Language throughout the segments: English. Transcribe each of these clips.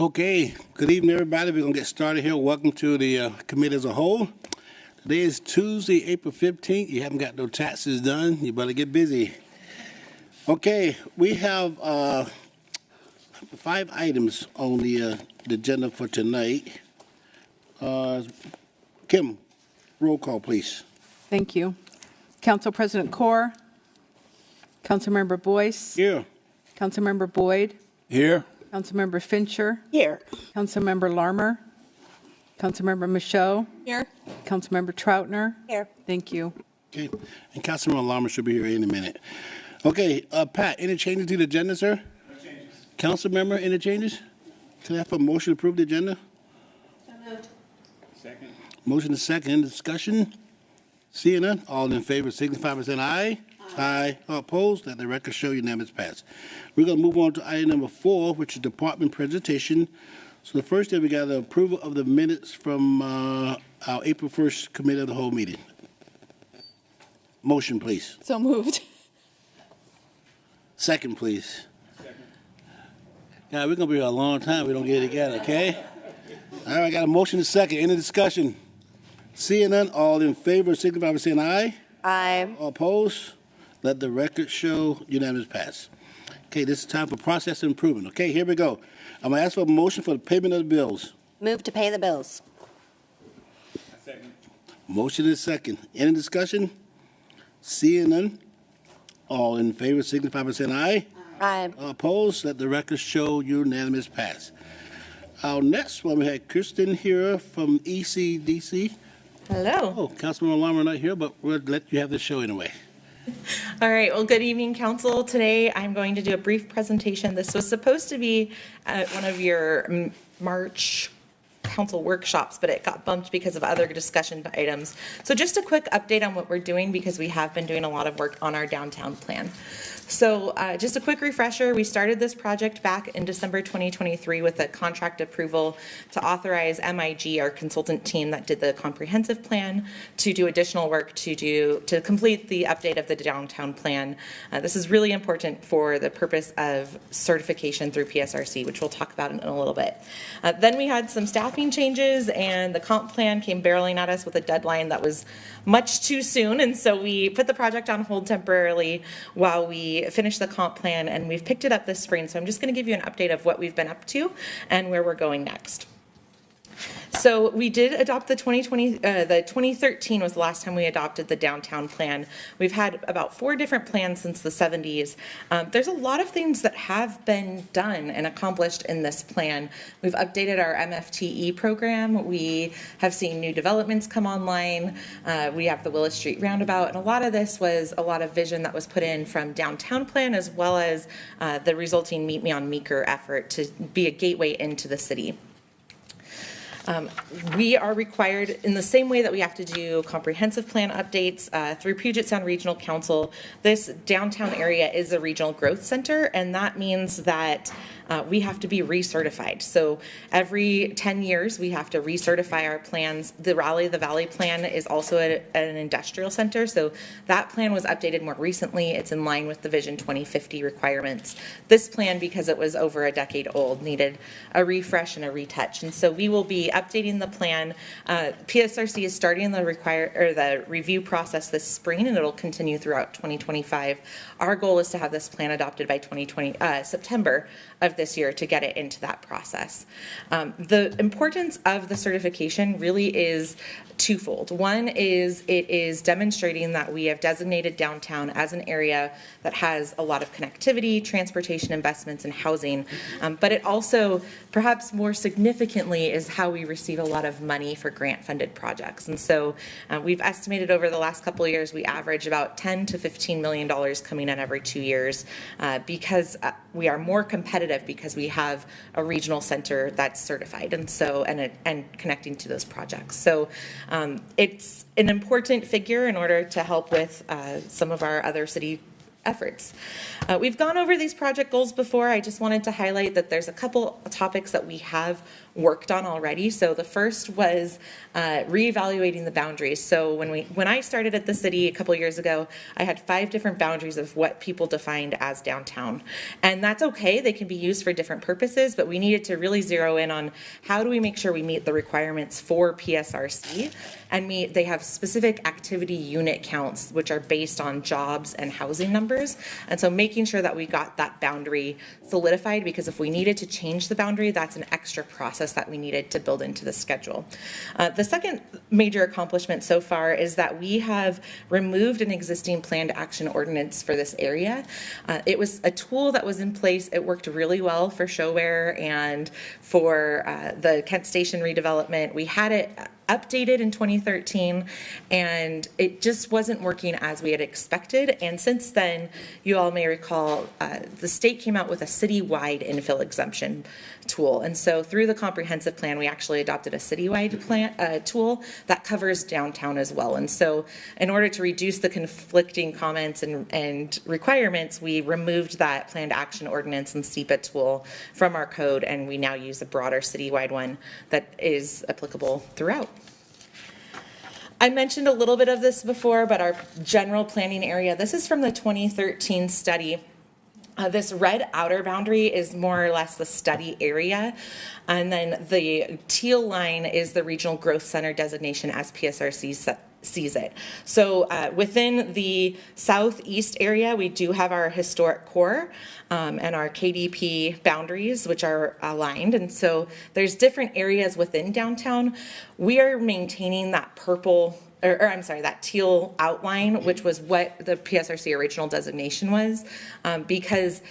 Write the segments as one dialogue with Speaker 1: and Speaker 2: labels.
Speaker 1: Okay, good evening, everybody. We're going to get started here. Welcome to the committee as a whole. Today is Tuesday, April 15th. You haven't got no taxes done. You better get busy. Okay, we have 5 items on the agenda for tonight. Kim, roll call, please.
Speaker 2: Thank you. Council President Corr, Councilmember Boyce,
Speaker 1: Here.
Speaker 2: Councilmember Boyd,
Speaker 1: Here.
Speaker 2: Councilmember Fincher,
Speaker 3: Here.
Speaker 2: Councilmember Larmer, Councilmember Michaud,
Speaker 3: Here.
Speaker 2: Councilmember Troutner.
Speaker 3: Here.
Speaker 2: Thank you.
Speaker 1: Okay, and Councilman Larmer should be here any minute. Okay, Pat, any changes to the agenda, sir? No changes. Council member, any changes? Can I have a motion to approve the agenda?
Speaker 3: So moved.
Speaker 1: Second. Motion is second. Any discussion? Seeing none, all in favor signify by saying aye. Aye. All opposed, let the record show unanimous pass. We're going to move on to item number 4, which is department presentation. So the first thing, we got the approval of the minutes from our April 1st committee of the whole meeting. Motion, please.
Speaker 3: So moved.
Speaker 1: Second, please. Second. God, we're going to be here a long time if we don't get it together, okay? All right, I got a motion and second. Any discussion? Seeing none, all in favor signify by saying aye.
Speaker 3: Aye.
Speaker 1: All opposed? Let the record show unanimous pass. Okay, this is time for process improvement. Okay, here we go. I'm going to ask for a motion for the payment of the bills.
Speaker 3: Move to pay the bills.
Speaker 1: Second. Motion is second. Any discussion? Seeing none, all in favor signify by saying aye.
Speaker 3: Aye.
Speaker 1: All opposed? Let the record show unanimous pass. Our next one, we had Kristen here from ECDC.
Speaker 4: Hello.
Speaker 1: Oh, Councilman Larmer not here, but we'll let you have the show anyway.
Speaker 4: All right. Well, good evening, Council. Today I'm going to do a brief presentation. This was supposed to be at one of your March council workshops, but it got bumped because of other discussion items. So just a quick update on what we're doing, because we have been doing a lot of work on our downtown plan. So just a quick refresher, we started this project back in December 2023 with a contract approval to authorize MIG, our consultant team that did the comprehensive plan, to do additional work to complete the update of the downtown plan. This is really important for the purpose of certification through PSRC, which we'll talk about in a little bit. Then we had some staffing changes, and the comp plan came barreling at us with a deadline that was much too soon, and so we put the project on hold temporarily while we finished the comp plan, and we've picked it up this spring. So I'm just going to give you an update of what we've been up to and where we're going next. So we did adopt the 2013 was the last time we adopted the downtown plan. We've had about 4 different plans since the 70s. There's a lot of things that have been done and accomplished in this plan. We've updated our MFTE program. We have seen new developments come online. We have the Willis Street Roundabout, and a lot of this was a lot of vision that was put in from downtown plan, as well as the resulting Meet Me on Meeker effort to be a gateway into the city. We are required, in the same way that we have to do comprehensive plan updates through Puget Sound Regional Council, this downtown area is a regional growth center, and that means that we have to be recertified. So every 10 years, we have to recertify our plans. The Raleigh the Valley plan is also an industrial center, so that plan was updated more recently. It's in line with the Vision 2050 requirements. This plan, because it was over a decade old, needed a refresh and a retouch, and so we will be updating the plan. PSRC is starting the review process this spring, and it'll continue throughout 2025. Our goal is to have this plan adopted by September of this year to get it into that process. The importance of the certification really is twofold. One is it is demonstrating that we have designated downtown as an area that has a lot of connectivity, transportation investments, and housing. But it also, perhaps more significantly, is how we receive a lot of money for grant-funded projects. And so we've estimated over the last couple of years, we average about $10 to $15 million coming in every 2 years because we are more competitive because we have a regional center that's certified and so and connecting to those projects. So it's an important figure in order to help with some of our other city efforts. We've gone over these project goals before. I just wanted to highlight that there's a couple topics that we have worked on already. So the first was reevaluating the boundaries. So when I started at the city a couple years ago, I had 5 different boundaries of what people defined as downtown. And that's okay, they can be used for different purposes, but we needed to really zero in on how do we make sure we meet the requirements for PSRC, and they have specific activity unit counts, which are based on jobs and housing numbers. And so making sure that we got that boundary solidified, because if we needed to change the boundary, that's an extra process that we needed to build into the schedule. The second major accomplishment so far is that we have removed an existing planned action ordinance for this area. It was a tool that was in place. It worked really well for Showware and for the Kent Station redevelopment. We had it updated in 2013, and it just wasn't working as we had expected. And since then, you all may recall, the state came out with a citywide infill exemption tool. And so through the comprehensive plan, we actually adopted a citywide plan, tool that covers downtown as well. And so in order to reduce the conflicting comments and requirements, we removed that planned action ordinance and SEPA tool from our code, and we now use a broader citywide one that is applicable throughout. I mentioned a little bit of this before, but our general planning area, this is from the 2013 study. This red outer boundary is more or less the study area, and then the teal line is the regional growth center designation as PSRC sees it. So within the southeast area, we do have our historic core and our KDP boundaries, which are aligned. And so there's different areas within downtown. We are maintaining that purple, that teal outline, which was what the PSRC original designation was, because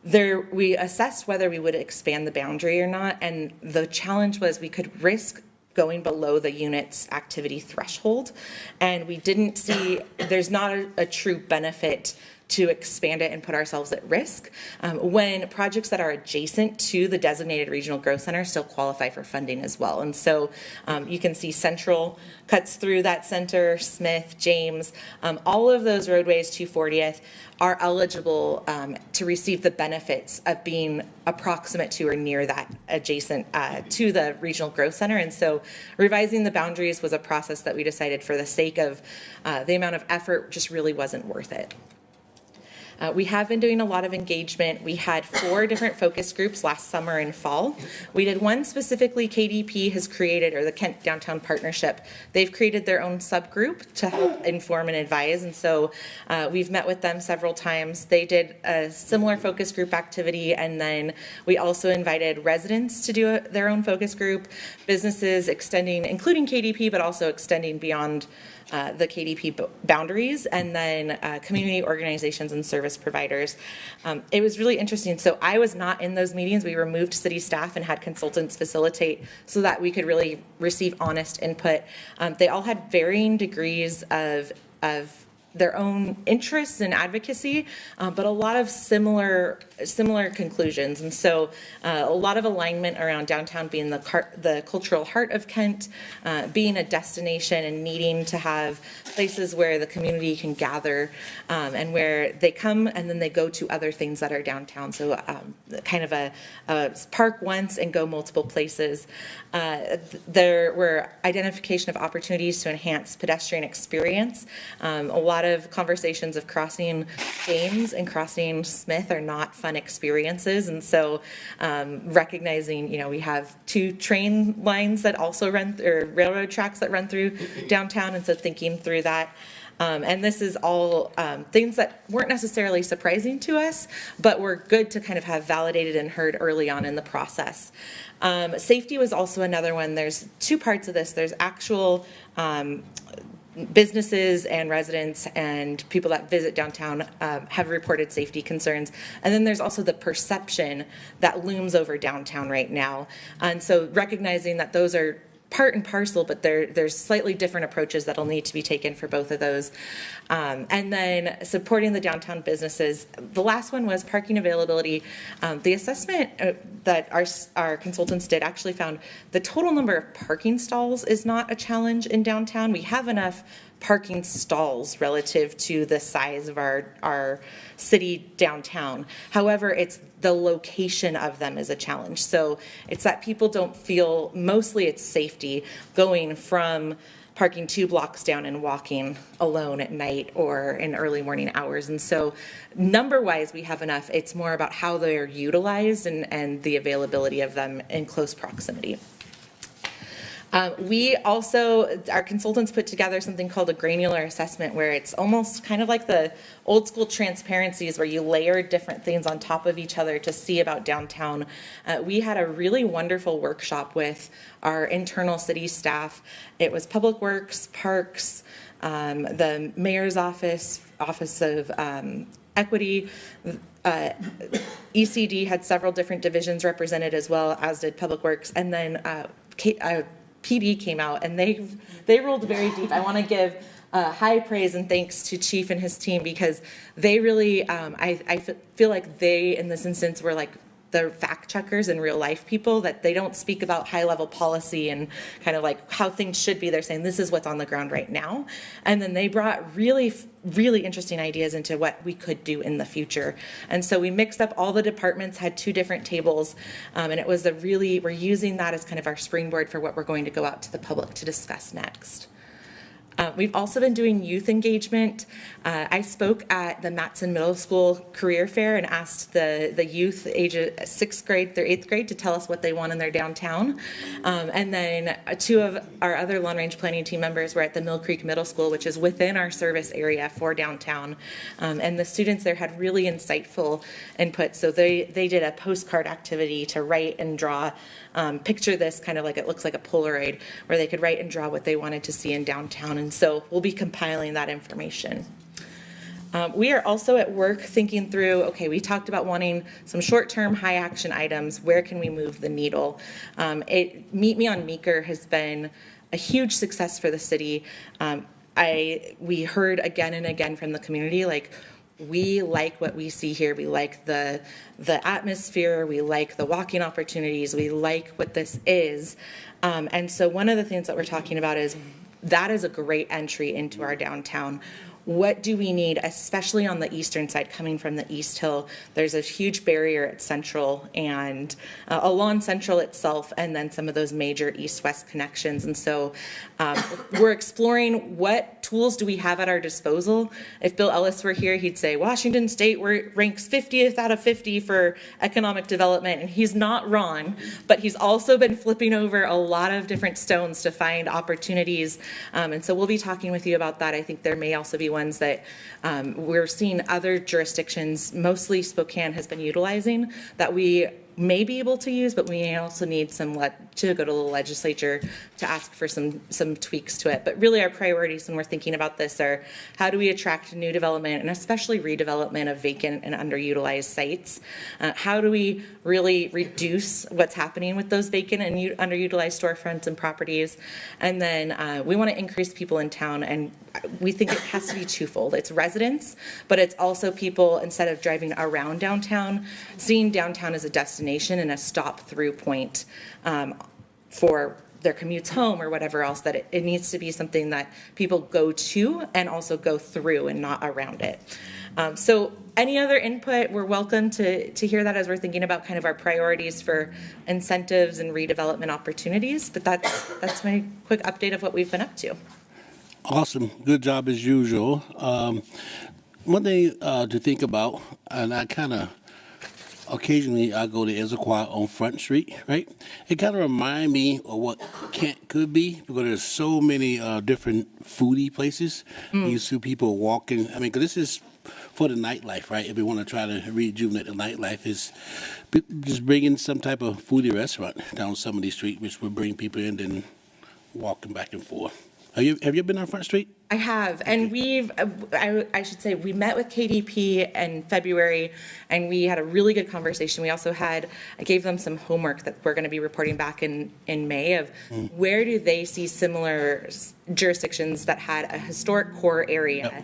Speaker 4: we assessed whether we would expand the boundary or not. And the challenge was we could risk going below the unit's activity threshold. And we didn't see, there's not a true benefit to expand it and put ourselves at risk when projects that are adjacent to the designated regional growth center still qualify for funding as well. And so you can see Central cuts through that center, Smith, James, all of those roadways to 40th are eligible to receive the benefits of being approximate to or near that adjacent to the regional growth center. And so revising the boundaries was a process that we decided for the sake of the amount of effort just really wasn't worth it. We have been doing a lot of engagement. We had 4 different focus groups last summer and fall. We did one specifically KDP has created, or the Kent Downtown Partnership. They've created their own subgroup to help inform and advise. And so we've met with them several times. They did a similar focus group activity. And then we also invited residents to do their own focus group, businesses extending, including KDP, but also extending beyond the KDP boundaries, and then community organizations and service providers. It was really interesting. So I was not in those meetings. We removed city staff and had consultants facilitate so that we could really receive honest input. They all had varying degrees of their own interests and advocacy, but a lot of similar conclusions. And so a lot of alignment around downtown being the cultural heart of Kent, being a destination and needing to have places where the community can gather and where they come and then they go to other things that are downtown. So kind of a park once and go multiple places. There were identification of opportunities to enhance pedestrian experience. A lot of conversations of crossing James and crossing Smith are not fun experiences, and so recognizing, we have 2 train lines that also run, or railroad tracks that run through downtown, and so thinking through that. And this is all things that weren't necessarily surprising to us, but were good to kind of have validated and heard early on in the process. Safety was also another one. There's 2 parts of this. There's actual businesses and residents and people that visit downtown have reported safety concerns. And then there's also the perception that looms over downtown right now. And so recognizing that those are part and parcel, but there's slightly different approaches that'll need to be taken for both of those. And then supporting the downtown businesses. The last one was parking availability. The assessment that our consultants did actually found the total number of parking stalls is not a challenge in downtown. We have enough parking stalls relative to the size of our city downtown. However, it's the location of them is a challenge. So it's that people don't feel, mostly it's safety, going from parking 2 blocks down and walking alone at night or in early morning hours. And so number-wise, we have enough. It's more about how they're utilized and the availability of them in close proximity. We also, our consultants put together something called a granular assessment, where it's almost kind of like the old school transparencies where you layer different things on top of each other to see about downtown. We had a really wonderful workshop with our internal city staff. It was Public Works, Parks, the Mayor's Office, Office of Equity, ECD had several different divisions represented, as well as did Public Works, and then PD came out, and they rolled very deep. I want to give high praise and thanks to Chief and his team, because they really, I feel like they, in this instance, were like the fact checkers and real life people, that they don't speak about high level policy and kind of like how things should be. They're saying this is what's on the ground right now. And then they brought really, really interesting ideas into what we could do in the future. And so we mixed up all the departments, had 2 different tables, and it was we're using that as kind of our springboard for what we're going to go out to the public to discuss next. We've also been doing youth engagement. I spoke at the Matson Middle School Career Fair and asked the youth age of 6th grade through 8th grade to tell us what they want in their downtown. And then 2 of our other long range planning team members were at the Mill Creek Middle School, which is within our service area for downtown. And the students there had really insightful input. So they did a postcard activity to write and draw. Picture this kind of like it looks like a Polaroid, where they could write and draw what they wanted to see in downtown. And so we'll be compiling that information. We are also at work thinking through, okay, we talked about wanting some short-term high action items. Where can we move the needle? Meet Me on Meeker has been a huge success for the city. We heard again and again from the community, like, we like what we see here. We like the atmosphere. We like the walking opportunities. We like what this is. And so one of the things that we're talking about is that is a great entry into our downtown. What do we need, especially on the eastern side, coming from the East Hill? There's a huge barrier at Central and along Central itself, and then some of those major east-west connections. And so we're exploring what tools do we have at our disposal. If Bill Ellis were here, he'd say Washington State ranks 50th out of 50 for economic development, and he's not wrong, but he's also been flipping over a lot of different stones to find opportunities. And so we'll be talking with you about that. I think there may also be ones that we're seeing other jurisdictions, mostly Spokane, has been utilizing that we may be able to use, but we may also need to go to the legislature to ask for some tweaks to it. But really our priorities when we're thinking about this are, how do we attract new development, and especially redevelopment of vacant and underutilized sites? How do we really reduce what's happening with those vacant and underutilized storefronts and properties? And then we want to increase people in town, and we think it has to be twofold. It's residents, but it's also people, instead of driving around downtown, seeing downtown as a destination and a stop-through point for their commutes home or whatever else, that it needs to be something that people go to and also go through and not around it. So any other input, we're welcome to hear that as we're thinking about kind of our priorities for incentives and redevelopment opportunities. But that's my quick update of what we've been up to.
Speaker 1: Awesome. Good job as usual. One thing to think about, and I kind of occasionally I go to Issaquah on Front Street, right? It kind of reminds me of what Kent could be, because there's so many different foodie places. You see people walking. I mean, because this is for the nightlife, right? If we want to try to rejuvenate the nightlife, is just bringing some type of foodie restaurant down some of these streets, which will bring people in and walking back and forth. Have you been on Front Street?
Speaker 4: I have, and I should say, we met with KDP in February, and we had a really good conversation. We also I gave them some homework that we're going to be reporting back in May of where do they see similar jurisdictions that had a historic core area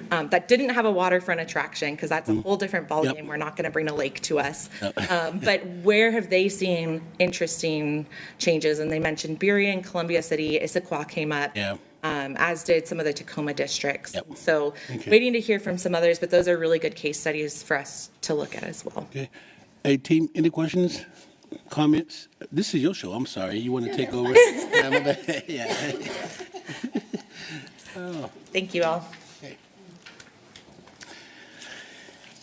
Speaker 4: that didn't have a waterfront attraction, because that's a whole different ballgame. We're not going to bring a lake to us. But where have they seen interesting changes? And they mentioned Berea and Columbia City. Issaquah came up. as did some of the Tacoma districts.
Speaker 1: Yep.
Speaker 4: So
Speaker 1: Okay.
Speaker 4: waiting to hear from some others, but those are really good case studies for us to look at as well.
Speaker 1: Okay. Hey, team, any questions, comments? This is your show. I'm sorry. You want to take over? Yeah, my bad. Yeah.
Speaker 4: Thank you all.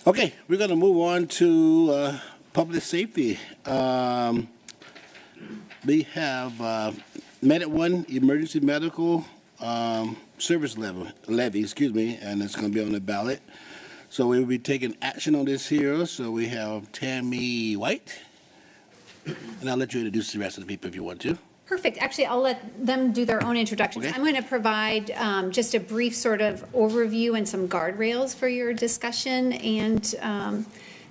Speaker 1: Okay, we're going to move on to public safety. We have Medic One Emergency Medical Service levy, and it's going to be on the ballot. So we will be taking action on this here. So we have Tammy White, and I'll let you introduce the rest of the people if you want to.
Speaker 5: Perfect. Actually, I'll let them do their own introductions.
Speaker 1: Okay.
Speaker 5: I'm going to provide just a brief sort of overview and some guardrails for your discussion and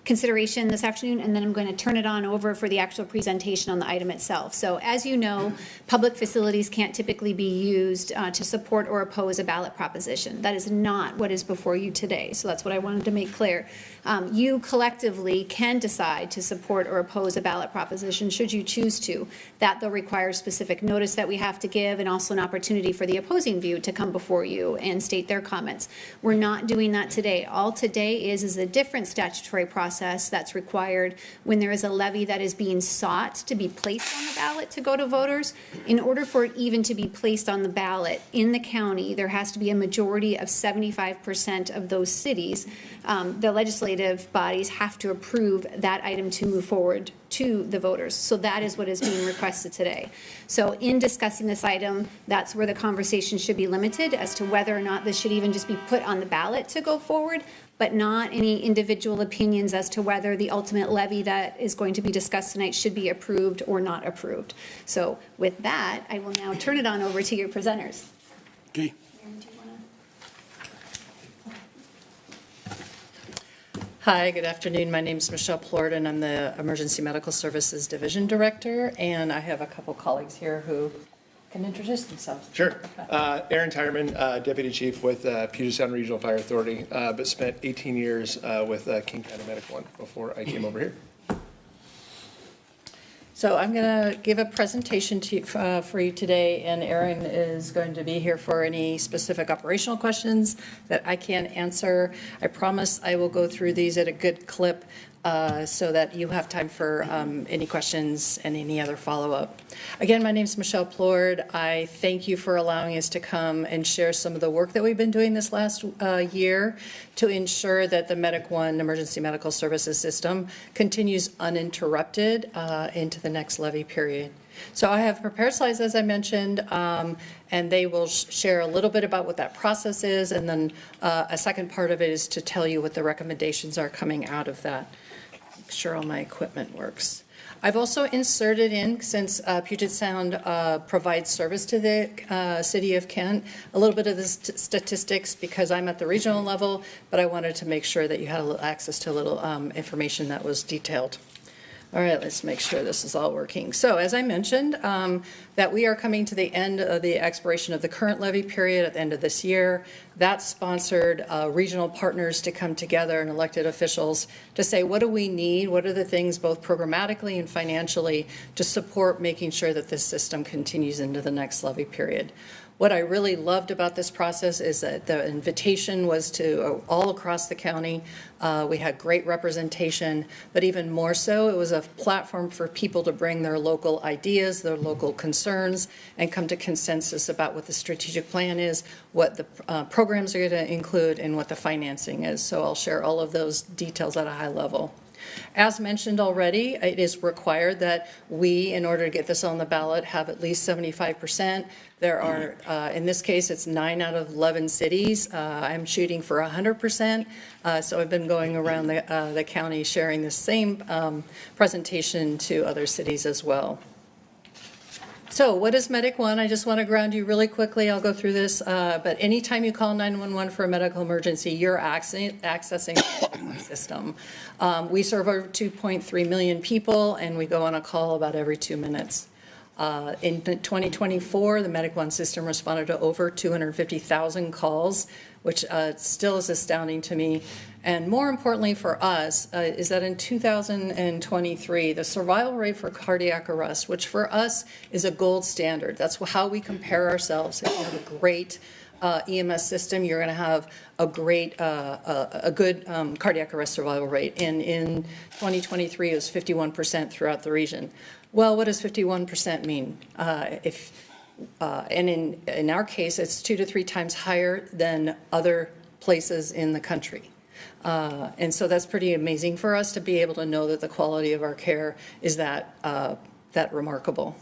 Speaker 5: consideration this afternoon, and then I'm going to turn it on over for the actual presentation on the item itself. So as you know, public facilities can't typically be used to support or oppose a ballot proposition. That is not what is before you today. So that's what I wanted to make clear. You collectively can decide to support or oppose a ballot proposition should you choose to. That though requires specific notice that we have to give and also an opportunity for the opposing view to come before you and state their comments. We're not doing that today. All today is a different statutory process that's required when there is a levy that is being sought to be placed on the ballot to go to voters. In order for it even to be placed on the ballot in the county, there has to be a majority of 75% of those cities. The legislative bodies have to approve that item to move forward to the voters. So that is what is being requested today. So in discussing this item, that's where the conversation should be limited as to whether or not this should even just be put on the ballot to go forward, but not any individual opinions as to whether the ultimate levy that is going to be discussed tonight should be approved or not approved. So with that, I will now turn it on over to your presenters.
Speaker 1: Okay.
Speaker 6: Hi, good afternoon. My name is Michelle Plord, and I'm the Emergency Medical Services Division Director, and I have a couple colleagues here who can introduce themselves.
Speaker 7: Sure. Aaron Tyerman, Deputy Chief with Puget Sound Regional Fire Authority, but spent 18 years with King County Medic One before I came over here.
Speaker 6: So I'm going to give a presentation for you today, and Aaron is going to be here for any specific operational questions that I can't answer. I promise I will go through these at a good clip so that you have time for any questions and any other follow-up. Again, my name is Michelle Plord. I thank you for allowing us to come and share some of the work that we've been doing this last year to ensure that the Medic One Emergency Medical Services System continues uninterrupted into the next levy period. So I have prepared slides, as I mentioned, and they will share a little bit about what that process is, and then a second part of it is to tell you what the recommendations are coming out of that. Make sure all my equipment works. I've also inserted in, since Puget Sound provides service to the city of Kent, a little bit of the statistics because I'm at the regional level, but I wanted to make sure that you had a little access to a little information that was detailed. All right, let's make sure this is all working. So as I mentioned, that we are coming to the end of the expiration of the current levy period at the end of this year. That sponsored regional partners to come together and elected officials to say, what do we need? What are the things both programmatically and financially to support making sure that this system continues into the next levy period? What I really loved about this process is that the invitation was to all across the county. We had great representation, but even more so, it was a platform for people to bring their local ideas, their local concerns, and come to consensus about what the strategic plan is, what the programs are going to include, and what the financing is. So I'll share all of those details at a high level. As mentioned already, it is required that we, in order to get this on the ballot, have at least 75%. There are, in this case, it's 9 out of 11 cities. I'm shooting for 100%. So I've been going around the county sharing the same presentation to other cities as well. So what is Medic One? I just want to ground you really quickly. I'll go through this. But anytime you call 911 for a medical emergency, you're accessing the system. We serve over 2.3 million people, and we go on a call about every 2 minutes. In 2024, the Medic One system responded to over 250,000 calls, which still is astounding to me. And more importantly for us is that in 2023, the survival rate for cardiac arrest, which for us is a gold standard, that's how we compare ourselves. If you have a great EMS system, you're going to have a great, a good cardiac arrest survival rate. And in 2023, it was 51% throughout the region. Well, what does 51% mean? And in our case, it's 2 to 3 times higher than other places in the country. And so that's pretty amazing for us to be able to know that the quality of our care is that remarkable.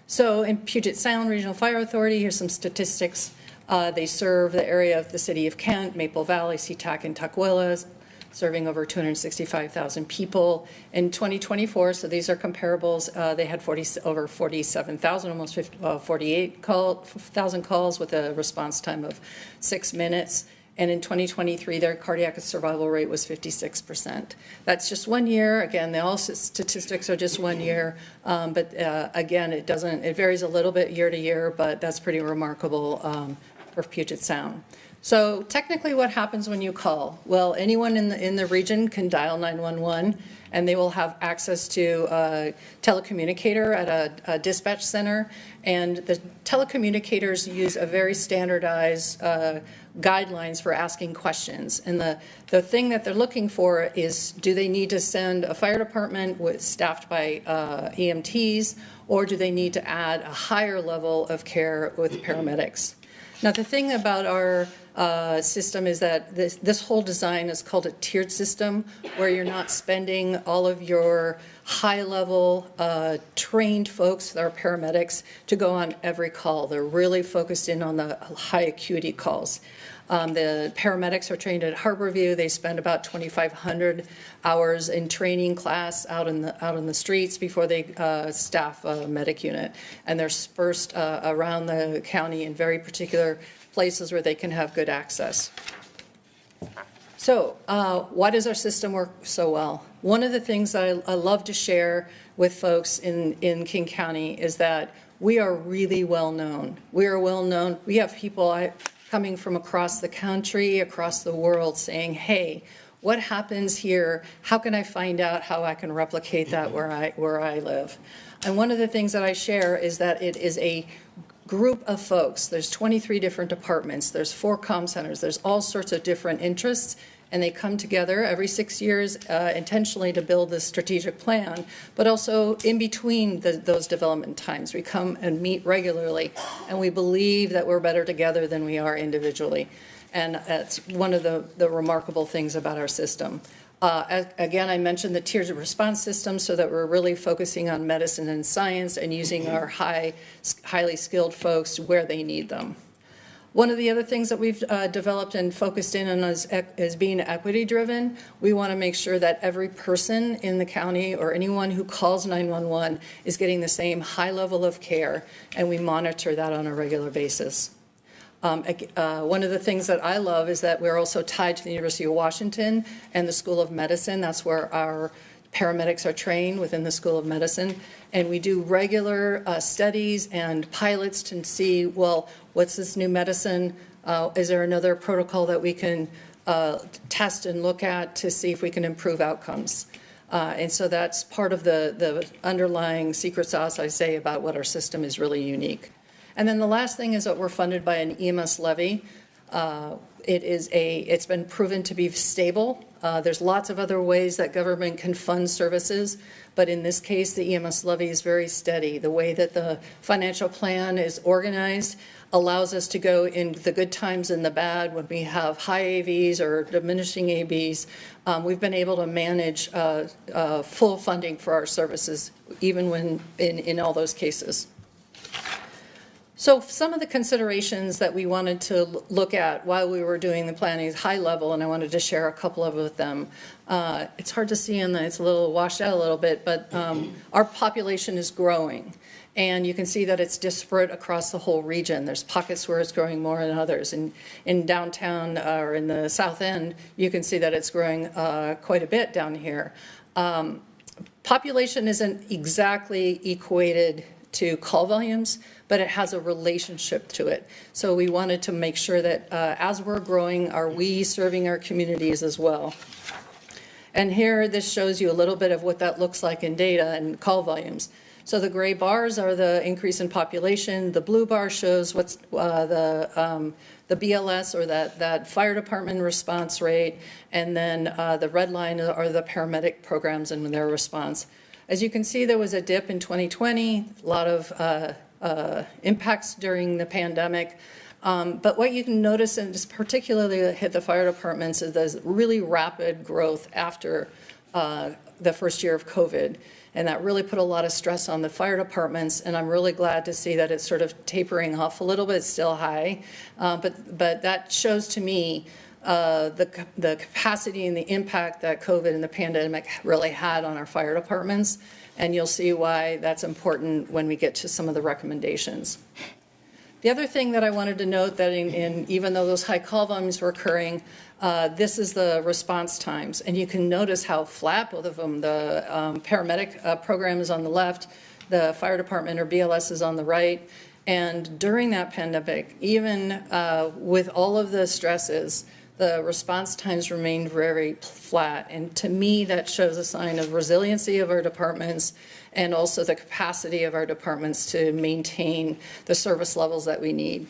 Speaker 6: So in Puget Sound Regional Fire Authority, here's some statistics. They serve the area of the city of Kent, Maple Valley, SeaTac, and Tukwila, serving over 265,000 people. In 2024, so these are comparables, they had over 47,000, almost 48,000 calls with a response time of 6 minutes. And in 2023, their cardiac survival rate was 56%. That's just 1 year. Again, all statistics are just 1 year. But again, it varies a little bit year to year, but that's pretty remarkable for Puget Sound. So technically what happens when you call? Well, anyone in the region can dial 911 and they will have access to a telecommunicator at a dispatch center. And the telecommunicators use a very standardized guidelines for asking questions. And the thing that they're looking for is, do they need to send a fire department staffed by EMTs, or do they need to add a higher level of care with paramedics? Now, the thing about our system is that this whole design is called a tiered system, where you're not spending all of your high-level trained folks, our paramedics, to go on every call. They're really focused in on the high acuity calls. The paramedics are trained at Harborview. They spend about 2,500 hours in training class out in the streets before they staff a medic unit, and they're dispersed around the county in very particular places where they can have good access. So why does our system work so well? One of the things that I love to share with folks in King County is that we are really well known. We are well known. We have people coming from across the country, across the world, saying, hey, what happens here? How can I find out how I can replicate that where I live? And one of the things that I share is that it is a group of folks. There's 23 different departments. There's 4 comm centers. There's all sorts of different interests, and they come together every 6 years intentionally to build this strategic plan, but also in between those development times. We come and meet regularly, and we believe that we're better together than we are individually. And that's one of the remarkable things about our system. Again, I mentioned the tiered response system so that we're really focusing on medicine and science and using our highly skilled folks where they need them. One of the other things that we've developed and focused in on is being equity driven. We want to make sure that every person in the county or anyone who calls 911 is getting the same high level of care, and we monitor that on a regular basis. One of the things that I love is that we're also tied to the University of Washington and the School of Medicine. That's where our paramedics are trained, within the School of Medicine. And we do regular studies and pilots to see, well, what's this new medicine? Is there another protocol that we can test and look at to see if we can improve outcomes? And so that's part of the underlying secret sauce, I say, about what our system is really unique. And then the last thing is that we're funded by an EMS levy. It's been proven to be stable. There's lots of other ways that government can fund services, but in this case, the EMS levy is very steady. The way that the financial plan is organized allows us to go in the good times and the bad. When we have high AVs or diminishing AVs, we've been able to manage full funding for our services, even when in all those cases. So some of the considerations that we wanted to look at while we were doing the planning is high level, and I wanted to share a couple of them. It's hard to see it's a little washed out a little bit, but our population is growing. And you can see that it's disparate across the whole region. There's pockets where it's growing more than others. In downtown or in the south end, you can see that it's growing quite a bit down here. Population isn't exactly equated to call volumes, but it has a relationship to it. So we wanted to make sure that as we're growing, are we serving our communities as well? And here, this shows you a little bit of what that looks like in data and call volumes. So the gray bars are the increase in population. The blue bar shows what's the BLS, or that fire department response rate. And then the red line are the paramedic programs and their response. As you can see, there was a dip in 2020, a lot of impacts during the pandemic. But what you can notice, and just particularly that hit the fire departments, is this really rapid growth after the first year of COVID. And that really put a lot of stress on the fire departments. And I'm really glad to see that it's sort of tapering off a little bit. It's still high. But that shows to me the capacity and the impact that COVID and the pandemic really had on our fire departments. And you'll see why that's important when we get to some of the recommendations. The other thing that I wanted to note, that even though those high call volumes were occurring, this is the response times. And you can notice how flat both of them, the paramedic program is on the left, the fire department or BLS is on the right. And during that pandemic, even with all of the stresses, the response times remained very flat. And to me, that shows a sign of resiliency of our departments and also the capacity of our departments to maintain the service levels that we need.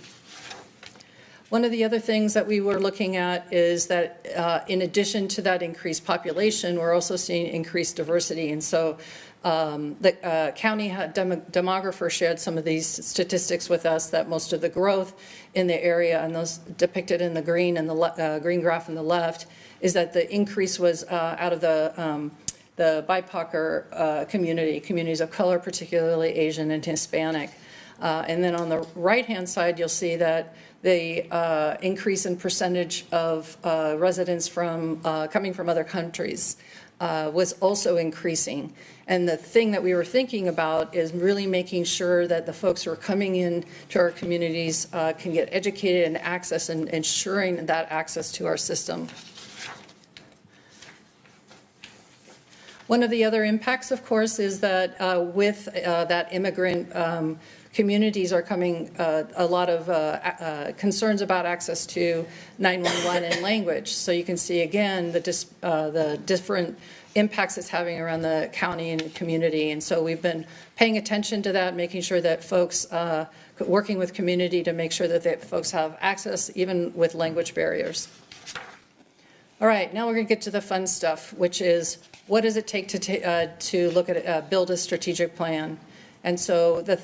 Speaker 6: One of the other things that we were looking at is that in addition to that increased population, we're also seeing increased diversity. And so the county demographer shared some of these statistics with us, that most of the growth in the area, and those depicted in the green and the green graph on the left, is that the increase was out of the BIPOC communities of color, particularly Asian and Hispanic. And then on the right-hand side, you'll see that the increase in percentage of residents coming from other countries was also increasing. And the thing that we were thinking about is really making sure that the folks who are coming in to our communities can get educated and access, and ensuring that access to our system. One of the other impacts, of course, is that with that immigrant communities are coming a lot of concerns about access to 911 and language. So you can see again the different impacts it's having around the county and community. And so we've been paying attention to that, making sure that folks, working with community to make sure that folks have access even with language barriers. All right, now we're going to get to the fun stuff, which is what does it take to look at build a strategic plan. And so the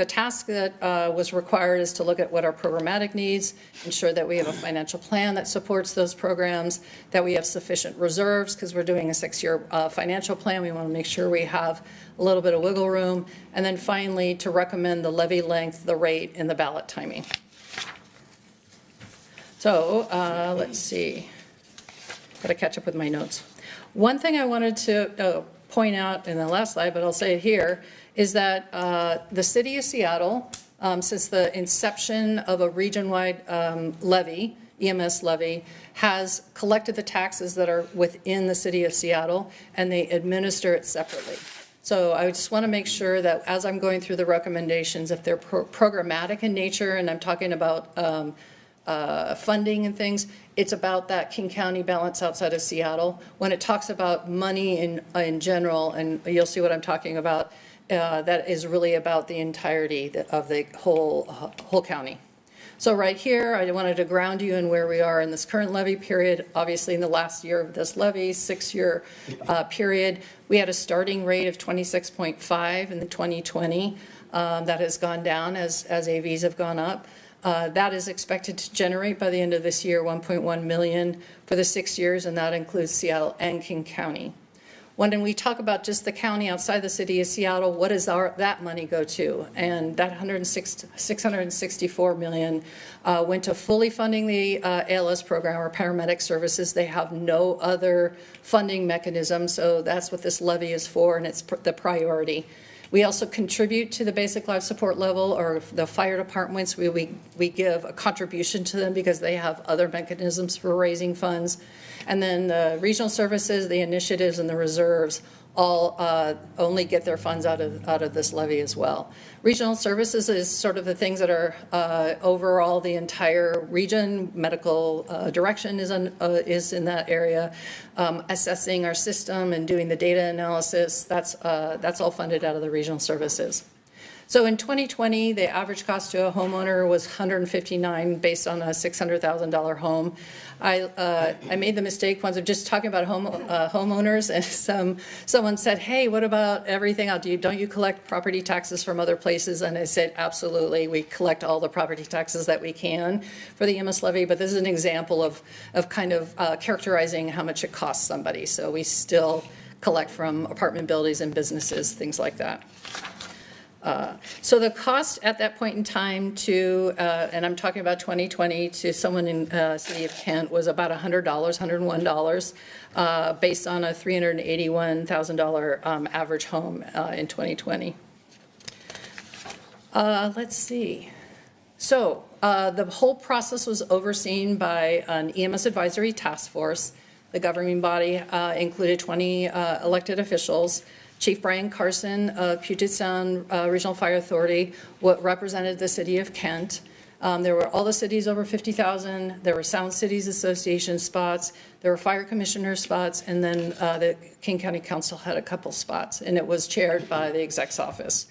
Speaker 6: task that was required is to look at what our programmatic needs, ensure that we have a financial plan that supports those programs, that we have sufficient reserves, because we're doing a 6-year financial plan. We want to make sure we have a little bit of wiggle room. And then finally, to recommend the levy length, the rate, and the ballot timing. So let's see. Got to catch up with my notes. One thing I wanted to point out in the last slide, but I'll say it here, is that the city of Seattle, since the inception of a region-wide levy, EMS levy, has collected the taxes that are within the city of Seattle, and they administer it separately. So I just want to make sure that as I'm going through the recommendations, if they're programmatic in nature, and I'm talking about funding and things, it's about that King County balance outside of Seattle. When it talks about money in general, and you'll see what I'm talking about, that is really about the entirety of the whole county. So right here, I wanted to ground you in where we are in this current levy period. Obviously, in the last year of this levy, 6-year period, we had a starting rate of 26.5 in the 2020. That has gone down as AVs have gone up. That is expected to generate by the end of this year 1.1 million for the 6 years, and that includes Seattle and King County. When we talk about just the county outside the city of Seattle, what does that money go to? And that $664 million went to fully funding the ALS program or paramedic services. They have no other funding mechanism, so that's what this levy is for, and it's the priority. We also contribute to the basic life support level, or the fire departments. We give a contribution to them because they have other mechanisms for raising funds. And then the regional services, the initiatives, and the reserves all only get their funds out of this levy as well. Regional services is sort of the things that are overall the entire region. Medical direction is in that area. Assessing our system and doing the data analysis, that's all funded out of the regional services. So in 2020, the average cost to a homeowner was $159 based on a $600,000 home. I made the mistake once of just talking about homeowners, and someone said, "Hey, what about everything else? Don't you collect property taxes from other places?" And I said, "Absolutely, we collect all the property taxes that we can for the EMS levy, but this is an example of kind of characterizing how much it costs somebody. So we still collect from apartment buildings and businesses, things like that." So the cost at that point in time to, and I'm talking about 2020, to someone in City of Kent was about $100, $101, based on a $381,000 average home in 2020. Let's see. So the whole process was overseen by an EMS advisory task force. The governing body included 20 elected officials. Chief Brian Carson of Puget Sound Regional Fire Authority represented the City of Kent. There were all the cities over 50,000. There were Sound Cities Association spots. There were fire commissioner spots. And then the King County Council had a couple spots. And it was chaired by the exec's office.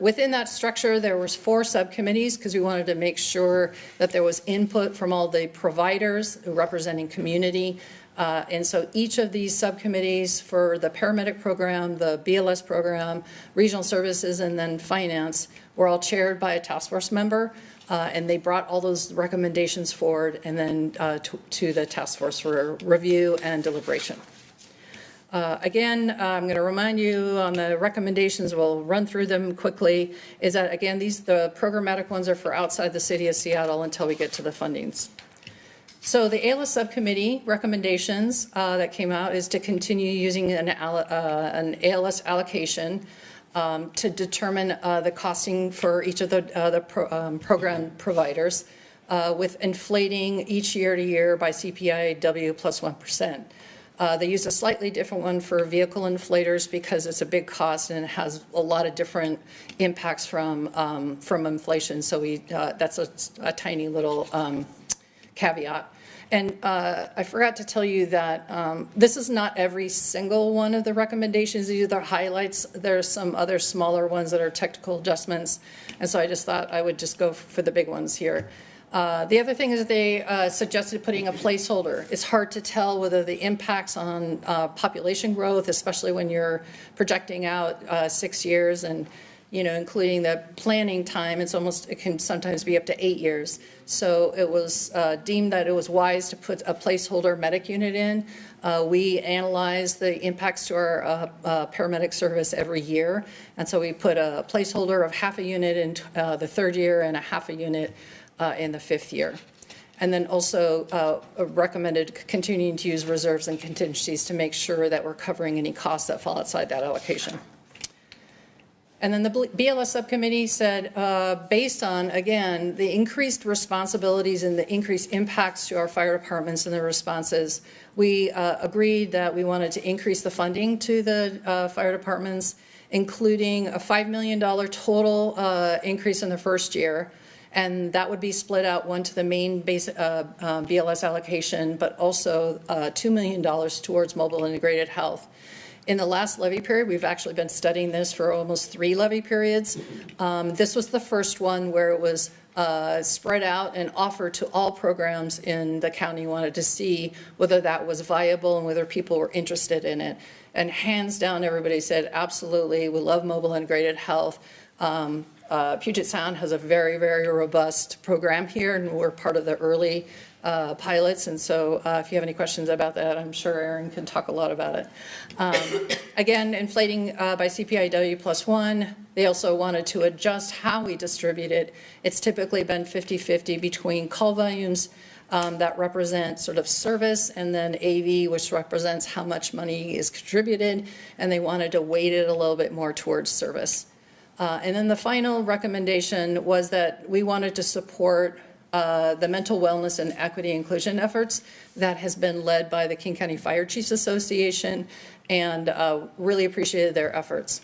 Speaker 6: Within that structure, there was 4 subcommittees because we wanted to make sure that there was input from all the providers representing community. And so each of these subcommittees for the paramedic program, the BLS program, regional services, and then finance were all chaired by a task force member. And they brought all those recommendations forward and then to the task force for review and deliberation. Again, I'm going to remind you on the recommendations, we'll run through them quickly, is that, again, the programmatic ones are for outside the city of Seattle until we get to the fundings. So the ALS subcommittee recommendations that came out is to continue using an ALS allocation to determine the costing for each of the program providers with inflating each year to year by CPIW plus 1%. They used a slightly different one for vehicle inflators because it's a big cost and it has a lot of different impacts from inflation. So that's a tiny little caveat. And I forgot to tell you that this is not every single one of the recommendations. These are the highlights. There are some other smaller ones that are technical adjustments. And so I just thought I would just go for the big ones here. The other thing is that they suggested putting a placeholder. It's hard to tell whether the impacts on population growth, especially when you're projecting out 6 years and, you know, including the planning time, it can sometimes be up to 8 years. So it was deemed that it was wise to put a placeholder medic unit in. We analyze the impacts to our paramedic service every year. And so we put a placeholder of half a unit in the 3rd year and a half a unit in the 5th year. And then also recommended continuing to use reserves and contingencies to make sure that we're covering any costs that fall outside that allocation. And then the BLS subcommittee said, based on, again, the increased responsibilities and the increased impacts to our fire departments and their responses, we agreed that we wanted to increase the funding to the fire departments, including a $5 million total increase in the 1st year. And that would be split out, one to the main base BLS allocation, but also $2 million towards mobile integrated health. In the last levy period, we've actually been studying this for almost 3 levy periods. This was the first one where it was spread out and offered to all programs in the county. Wanted to see whether that was viable and whether people were interested in it. And hands down, everybody said, absolutely, we love mobile integrated health. Puget Sound has a very, very robust program here, and we're part of the early pilots. And so if you have any questions about that, I'm sure Aaron can talk a lot about it. Again, inflating by CPIW plus 1. They also wanted to adjust how we distribute it. It's typically been 50-50 between call volumes that represent sort of service, and then AV, which represents how much money is contributed. And they wanted to weight it a little bit more towards service. And then the final recommendation was that we wanted to support the mental wellness and equity inclusion efforts that has been led by the King County Fire Chiefs Association, and really appreciated their efforts.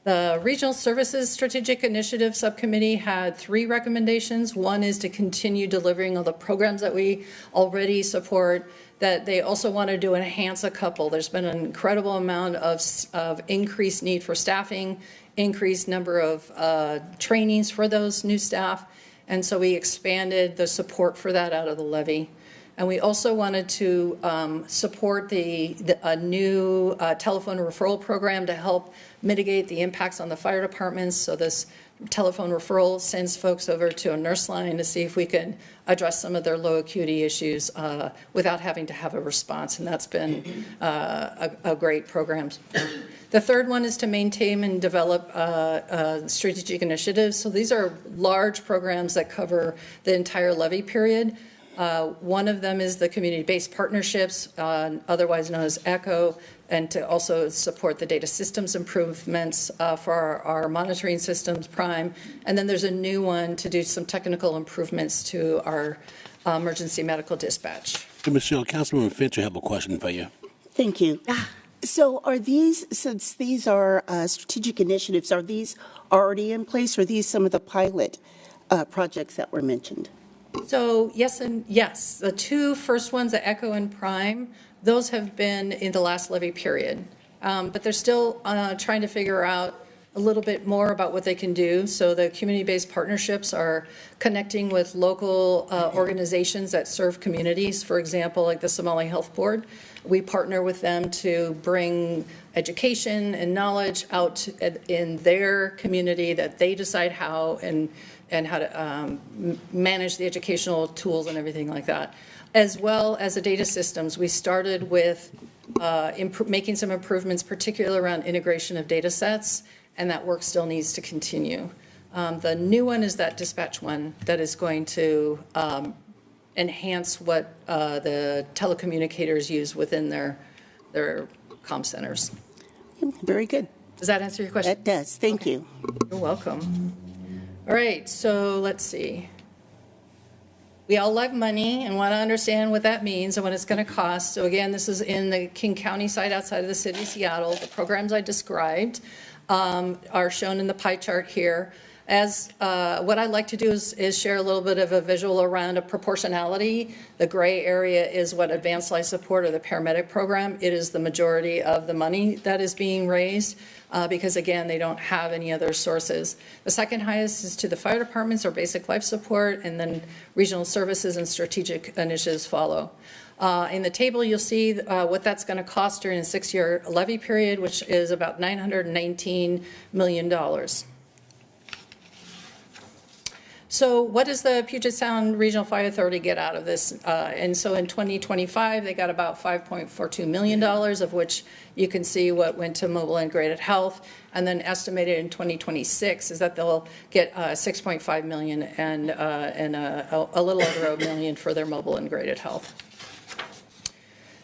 Speaker 6: The Regional Services Strategic Initiative Subcommittee had 3 recommendations. One is to continue delivering all the programs that we already support, that they also wanted to enhance a couple. There's been an incredible amount of increased need for staffing, increased number of trainings for those new staff, and so we expanded the support for that out of the levy. And we also wanted to support a new telephone referral program to help mitigate the impacts on the fire departments. So this telephone referral sends folks over to a nurse line to see if we can address some of their low acuity issues without having to have a response. And that's been a great program. The third one is to maintain and develop strategic initiatives. So these are large programs that cover the entire levy period. One of them is the community-based partnerships, otherwise known as ECHO, and to also support the data systems improvements for our monitoring systems, Prime. And then there's a new one to do some technical improvements to our emergency medical dispatch.
Speaker 1: Hey, Michelle, Councilwoman Fincher have a question for you.
Speaker 8: Thank you. So are these, since these are strategic initiatives, are these already in place, or are these some of the pilot projects that were mentioned?
Speaker 6: So yes and yes. The 2 first ones, the ECHO and Prime, those have been in the last levy period. But they're still trying to figure out a little bit more about what they can do. So the community-based partnerships are connecting with local organizations that serve communities. For example, like the Somali Health Board. We partner with them to bring education and knowledge out in their community that they decide how and how to manage the educational tools and everything like that. As well as the data systems, we started with making some improvements, particularly around integration of data sets, and that work still needs to continue. The new one is that dispatch one that is going to enhance what the telecommunicators use within their comm centers.
Speaker 8: Very good.
Speaker 6: Does that answer your question?
Speaker 8: That does. Thank you.
Speaker 6: You're welcome. All right, so let's see. We all like money and want to understand what that means and what it's going to cost. So again, this is in the King County side outside of the city of Seattle. The programs I described are shown in the pie chart here. As what I'd like to do is share a little bit of a visual around a proportionality. The gray area is what advanced life support or the paramedic program. It is the majority of the money that is being raised because, again, they don't have any other sources. The second highest is to the fire departments or basic life support, and then regional services and strategic initiatives follow. In the table, you'll see what that's going to cost during a 6-year levy period, which is about $919 million. So what does the Puget Sound Regional Fire Authority get out of this? And so in 2025, they got about $5.42 million, of which you can see what went to mobile integrated health. And then estimated in 2026 is that they'll get $6.5 million and a little over $1 million for their mobile integrated health.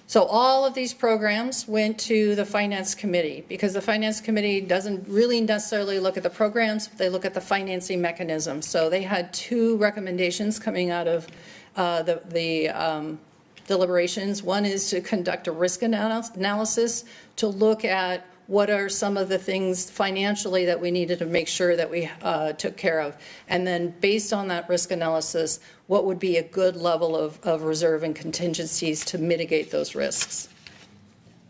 Speaker 6: So all of these programs went to the Finance Committee because the Finance Committee doesn't really necessarily look at the programs, but they look at the financing mechanism. So they had 2 recommendations coming out of the deliberations. One is to conduct a risk analysis to look at what are some of the things financially that we needed to make sure that we took care of. And then based on that risk analysis, what would be a good level of reserve and contingencies to mitigate those risks.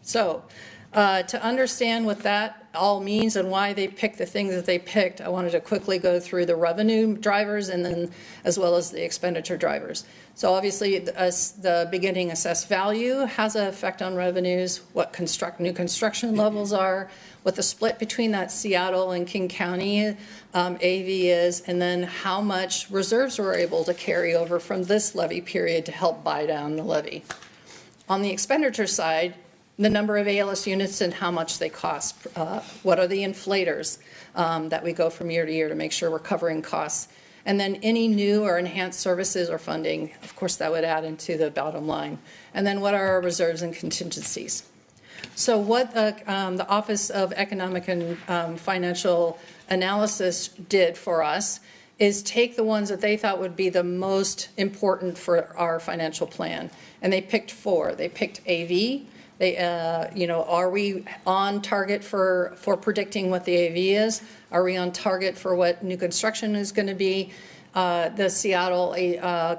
Speaker 6: So to understand what that all means and why they picked the things that they picked, I wanted to quickly go through the revenue drivers and then as well as the expenditure drivers. So obviously the beginning assessed value has an effect on revenues, what new construction levels are, what the split between that Seattle and King County AV is, and then how much reserves we're able to carry over from this levy period to help buy down the levy. On the expenditure side, the number of ALS units and how much they cost. What are the inflators that we go from year to year to make sure we're covering costs. And then any new or enhanced services or funding, of course, that would add into the bottom line. And then what are our reserves and contingencies? So what the Office of Economic and Financial Analysis did for us is take the ones that they thought would be the most important for our financial plan. And they picked 4. They picked AV. They, you know, are we on target for predicting what the AV is? Are we on target for what new construction is going to be? The Seattle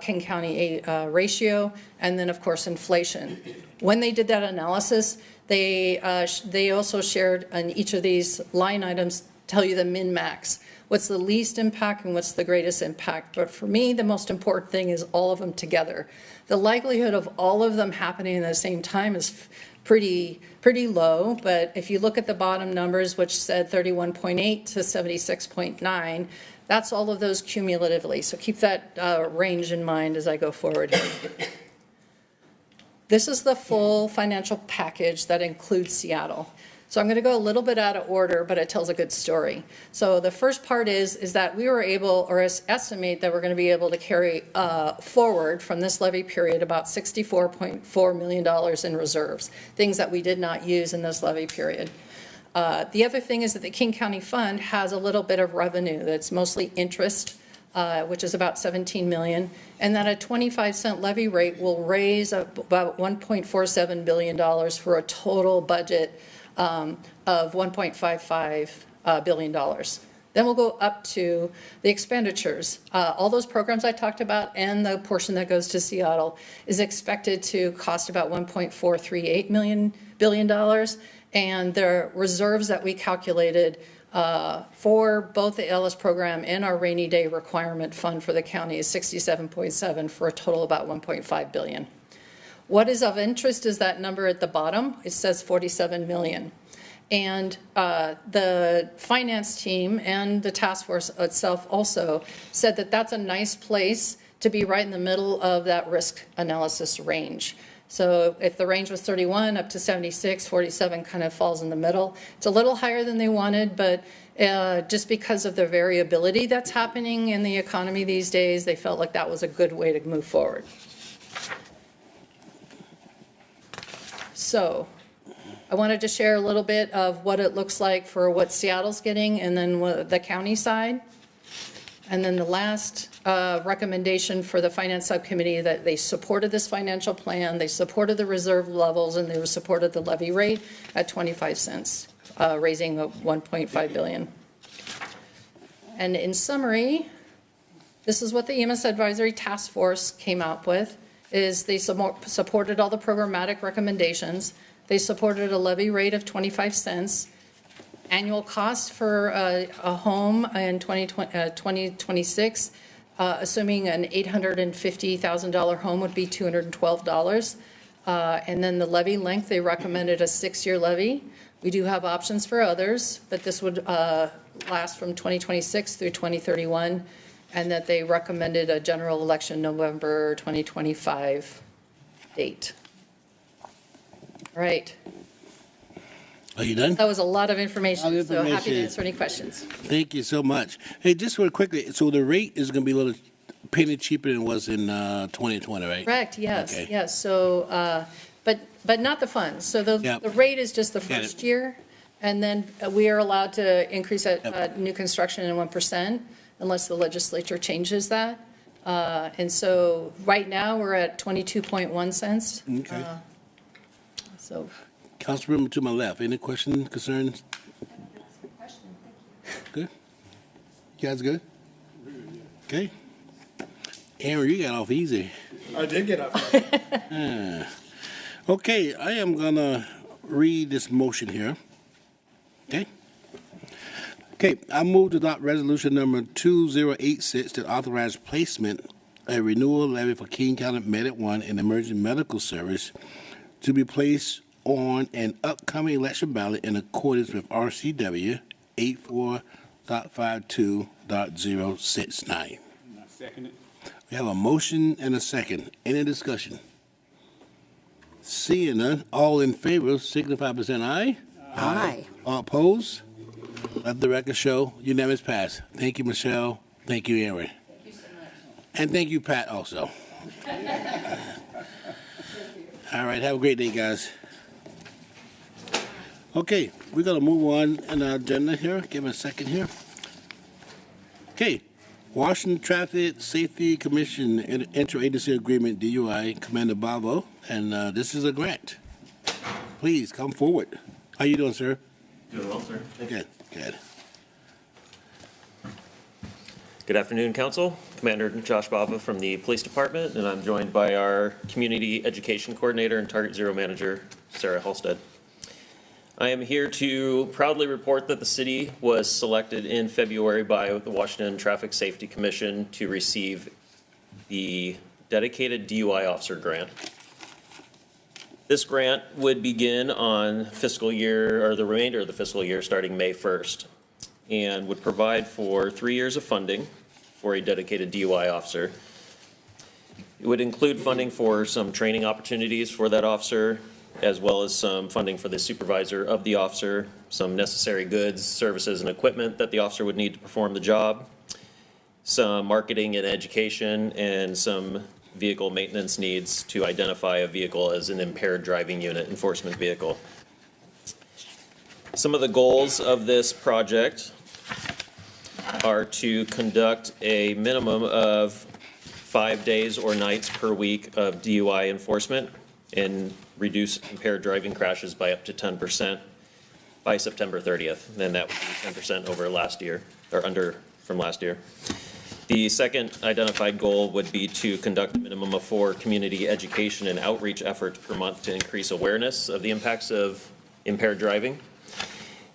Speaker 6: King County ratio, and then of course inflation. When they did that analysis, they also shared on each of these line items, tell you the min-max. What's the least impact and what's the greatest impact? But for me, the most important thing is all of them together. The likelihood of all of them happening at the same time is pretty low, but if you look at the bottom numbers, which said 31.8 to 76.9, that's all of those cumulatively. So keep that range in mind as I go forward here. This is the full financial package that includes Seattle. So I'm going to go a little bit out of order, but it tells a good story. So the first part is that we were able, or estimate that we're going to be able to carry forward from this levy period about $64.4 million in reserves, things that we did not use in this levy period. The other thing is that the King County Fund has a little bit of revenue that's mostly interest, which is about $17 million, and that a 25-cent levy rate will raise about $1.47 billion for a total budget of $1.55 billion. Then we'll go up to the expenditures. All those programs I talked about and the portion that goes to Seattle is expected to cost about $1.438 billion. And the reserves that we calculated for both the Ellis program and our rainy day requirement fund for the county is 67.7 for a total of about 1.5 billion. What is of interest is that number at the bottom. It says 47 million. And the finance team and the task force itself also said that that's a nice place to be right in the middle of that risk analysis range. So if the range was 31 up to 76, 47 kind of falls in the middle. It's a little higher than they wanted, but just because of the variability that's happening in the economy these days, they felt like that was a good way to move forward. So I wanted to share a little bit of what it looks like for what Seattle's getting and then the county side. And then the last recommendation for the finance subcommittee, that they supported this financial plan, they supported the reserve levels, and they supported the levy rate at 25 cents, raising $1.5 billion. And in summary, this is what the EMS Advisory Task Force came out with, is they supported all the programmatic recommendations. They supported a levy rate of 25 cents. Annual cost for a home in 2026, assuming an $850,000 home would be $212. And then the levy length, they recommended a 6-year levy. We do have options for others, but this would last from 2026 through 2031, and that they recommended a general election November 2025 date. All right.
Speaker 1: Are you done?
Speaker 6: That was a lot of information,
Speaker 1: A lot of
Speaker 6: so happy to
Speaker 1: information.
Speaker 6: answer any questions.
Speaker 1: Thank you so much. Hey, just real quickly, so the rate is going to be a little penny cheaper than it was in 2020, right?
Speaker 6: Correct, yes,
Speaker 1: Okay.
Speaker 6: yes. So, but not the funds. So
Speaker 1: Yep.
Speaker 6: the rate is just the
Speaker 1: Got it.
Speaker 6: first year, and then we are allowed to increase new construction in 1% unless the legislature changes that. And so right now, we're at 22.1 cents.
Speaker 1: Okay.
Speaker 6: So,
Speaker 1: Councilmember to my left, any questions, concerns? Good? You guys good? Okay. Aaron, you got off easy.
Speaker 7: I did get up.
Speaker 1: Okay, I am gonna read this motion here. Okay? Okay, I move to adopt resolution number 2086 to authorize placement a renewal levy for King County Medic 1 and Emergency Medical Service to be placed on an upcoming election ballot in accordance with RCW 84.52.069.
Speaker 9: Second it.
Speaker 1: We have a motion and a second. Any discussion? Seeing none, all in favor signify by saying aye.
Speaker 8: Aye.
Speaker 1: All opposed? Let the record show unanimous pass. Thank you, Michelle. Thank you, Aaron.
Speaker 6: thank you so much.
Speaker 1: And thank you, Pat, also. All right, have a great day, guys. Okay, we're gonna move on in our agenda here. Give me a second here. Okay, Washington Traffic Safety Commission Interagency Agreement, DUI, Commander Bravo, and this is a grant. Please come forward. How you doing, sir?
Speaker 9: Doing well, sir.
Speaker 1: Good, good.
Speaker 9: Good afternoon, Council. Commander Josh Bava from the Police Department, and I'm joined by our Community Education Coordinator and Target Zero Manager, Sarah Halstead. I am here to proudly report that the city was selected in February by the Washington Traffic Safety Commission to receive the Dedicated DUI Officer Grant. This grant would begin on fiscal year, or the remainder of the fiscal year, starting May 1st, and would provide for 3 years of funding for a dedicated DUI officer. It would include funding for some training opportunities for that officer, as well as some funding for the supervisor of the officer, some necessary goods, services, and equipment that the officer would need to perform the job, some marketing and education, and some vehicle maintenance needs to identify a vehicle as an impaired driving unit enforcement vehicle. Some of the goals of this project are to conduct a minimum of 5 days or nights per week of DUI enforcement and reduce impaired driving crashes by up to 10% by September 30th. Then that would be 10% over last year, or under from last year. The second identified goal would be to conduct a minimum of 4 community education and outreach efforts per month to increase awareness of the impacts of impaired driving.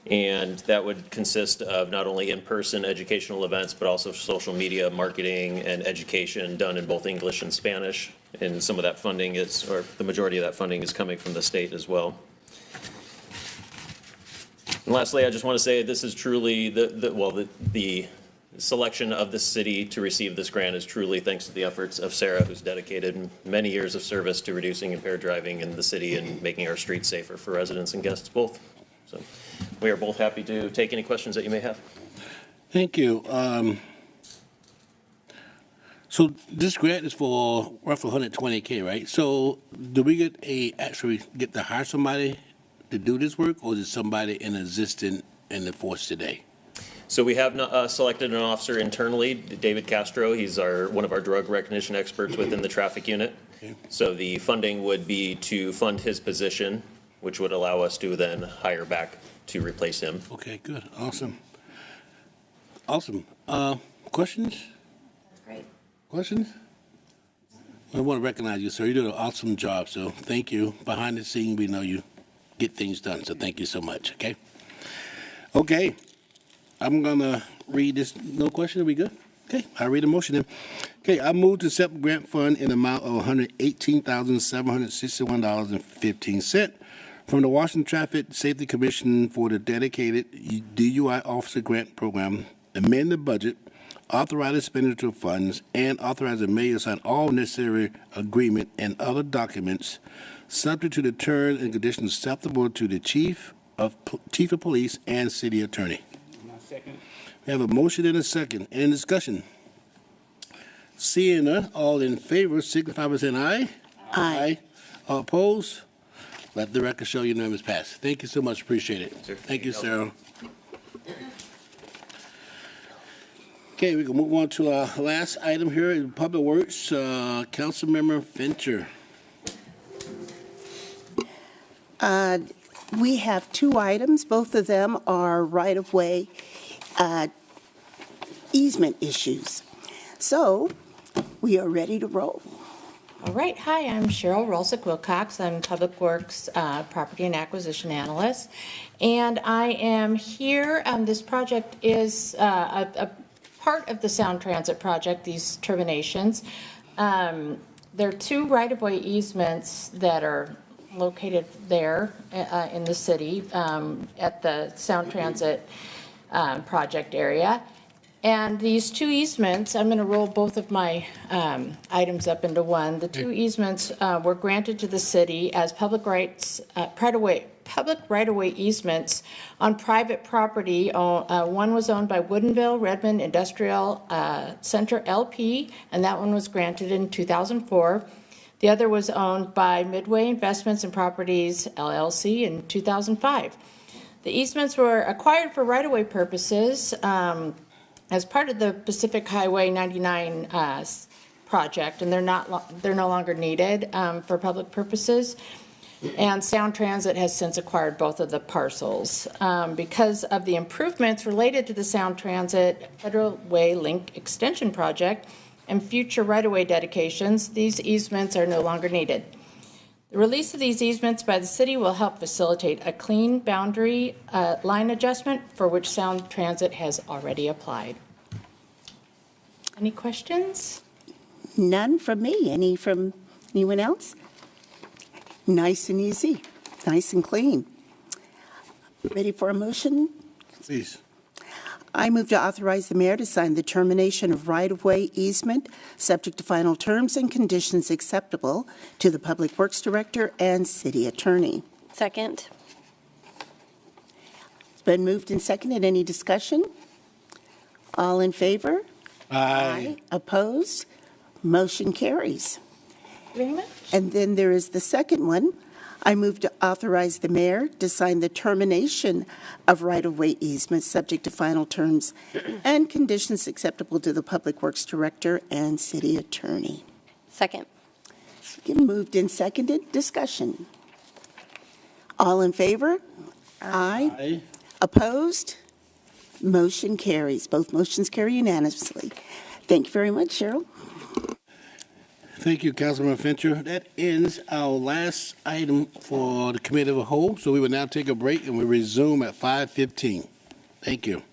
Speaker 9: And that would consist of not only in-person educational events, but also social media marketing and education done in both English and Spanish. And some of that funding is, or the majority of that funding is coming from the state as well. And lastly, I just want to say this is truly the selection of the city to receive this grant is truly thanks to the efforts of Sarah, who's dedicated many years of service to reducing impaired driving in the city and making our streets safer for residents and guests both. So we are both happy to take any questions that you may have.
Speaker 1: Thank you. So this grant is for roughly 120K, right? So do we actually get to hire somebody to do this work, or is it somebody in existing in the force today?
Speaker 9: So we have selected an officer internally, David Castro. He's one of our drug recognition experts within the traffic unit. Okay. So the funding would be to fund his position, which would allow us to then hire back to replace him.
Speaker 1: Okay, good. Awesome. Awesome. Questions?
Speaker 3: That's great.
Speaker 1: Questions? I want to recognize you, sir. You did an awesome job, so thank you. Behind the scenes, we know you get things done, so thank you so much, okay? Okay. I'm going to read this. No question? Are we good? Okay, I'll read the motion then. Okay, I move to accept grant fund in the amount of $118,761.15 from the Washington Traffic Safety Commission for the dedicated DUI officer grant program, amend the budget, authorize expenditure of funds, and authorize the mayor to sign all necessary agreement and other documents subject to the terms and conditions acceptable to the chief of police and city attorney. We have a motion and a second. Any discussion? Seeing none, all in favor, signify by saying aye. Aye. All opposed? Let the record show unanimous pass. Thank you so much. Appreciate it.
Speaker 9: Sure.
Speaker 1: Thank you, Sarah. Okay, we can move on to our last item here in Public Works. Councilmember Fincher.
Speaker 8: We have 2 items. Both of them are right-of-way easement issues. So we are ready to roll.
Speaker 10: All right. Hi, I'm Cheryl Rolsick Wilcox. I'm Public Works Property and Acquisition Analyst. And I am here. This project is a part of the Sound Transit project, these terminations. There are 2 right-of-way easements that are located there in the city at the Sound Transit project area. And these 2 easements, I'm going to roll both of my items up into one. The 2 easements were granted to the city as public right-of-way easements on private property. One was owned by Woodinville Redmond Industrial Center LP, and that one was granted in 2004. The other was owned by Midway Investments and Properties LLC in 2005. The easements were acquired for right-of-way purposes as part of the Pacific Highway 99 project, and they're no longer needed for public purposes. And Sound Transit has since acquired both of the parcels. Because of the improvements related to the Sound Transit Federal Way Link Extension Project and future right-of-way dedications, these easements are no longer needed. The release of these easements by the city will help facilitate a clean boundary line adjustment for which Sound Transit has already applied. Any questions?
Speaker 8: None from me. Any from anyone else? Nice and easy, nice and clean. Ready for a motion?
Speaker 1: Please.
Speaker 8: I move to authorize the mayor to sign the termination of right-of-way easement, subject to final terms and conditions acceptable to the Public Works Director and City Attorney.
Speaker 3: Second.
Speaker 8: It's been moved and seconded. Any discussion? All in favor?
Speaker 1: Aye.
Speaker 8: Opposed? Motion carries.
Speaker 10: Very much.
Speaker 8: And then there is the second one. I move to authorize the mayor to sign the termination of right-of-way easements subject to final terms and conditions acceptable to the Public Works Director and City Attorney.
Speaker 3: Second.
Speaker 8: Again, moved and seconded. Discussion. All in favor? Aye.
Speaker 1: Aye.
Speaker 8: Opposed? Motion carries. Both motions carry unanimously. Thank you very much, Cheryl.
Speaker 1: Thank you, Councilman Fincher. That ends our last item for the committee of the whole, so we will now take a break and we resume at 5:15. Thank you.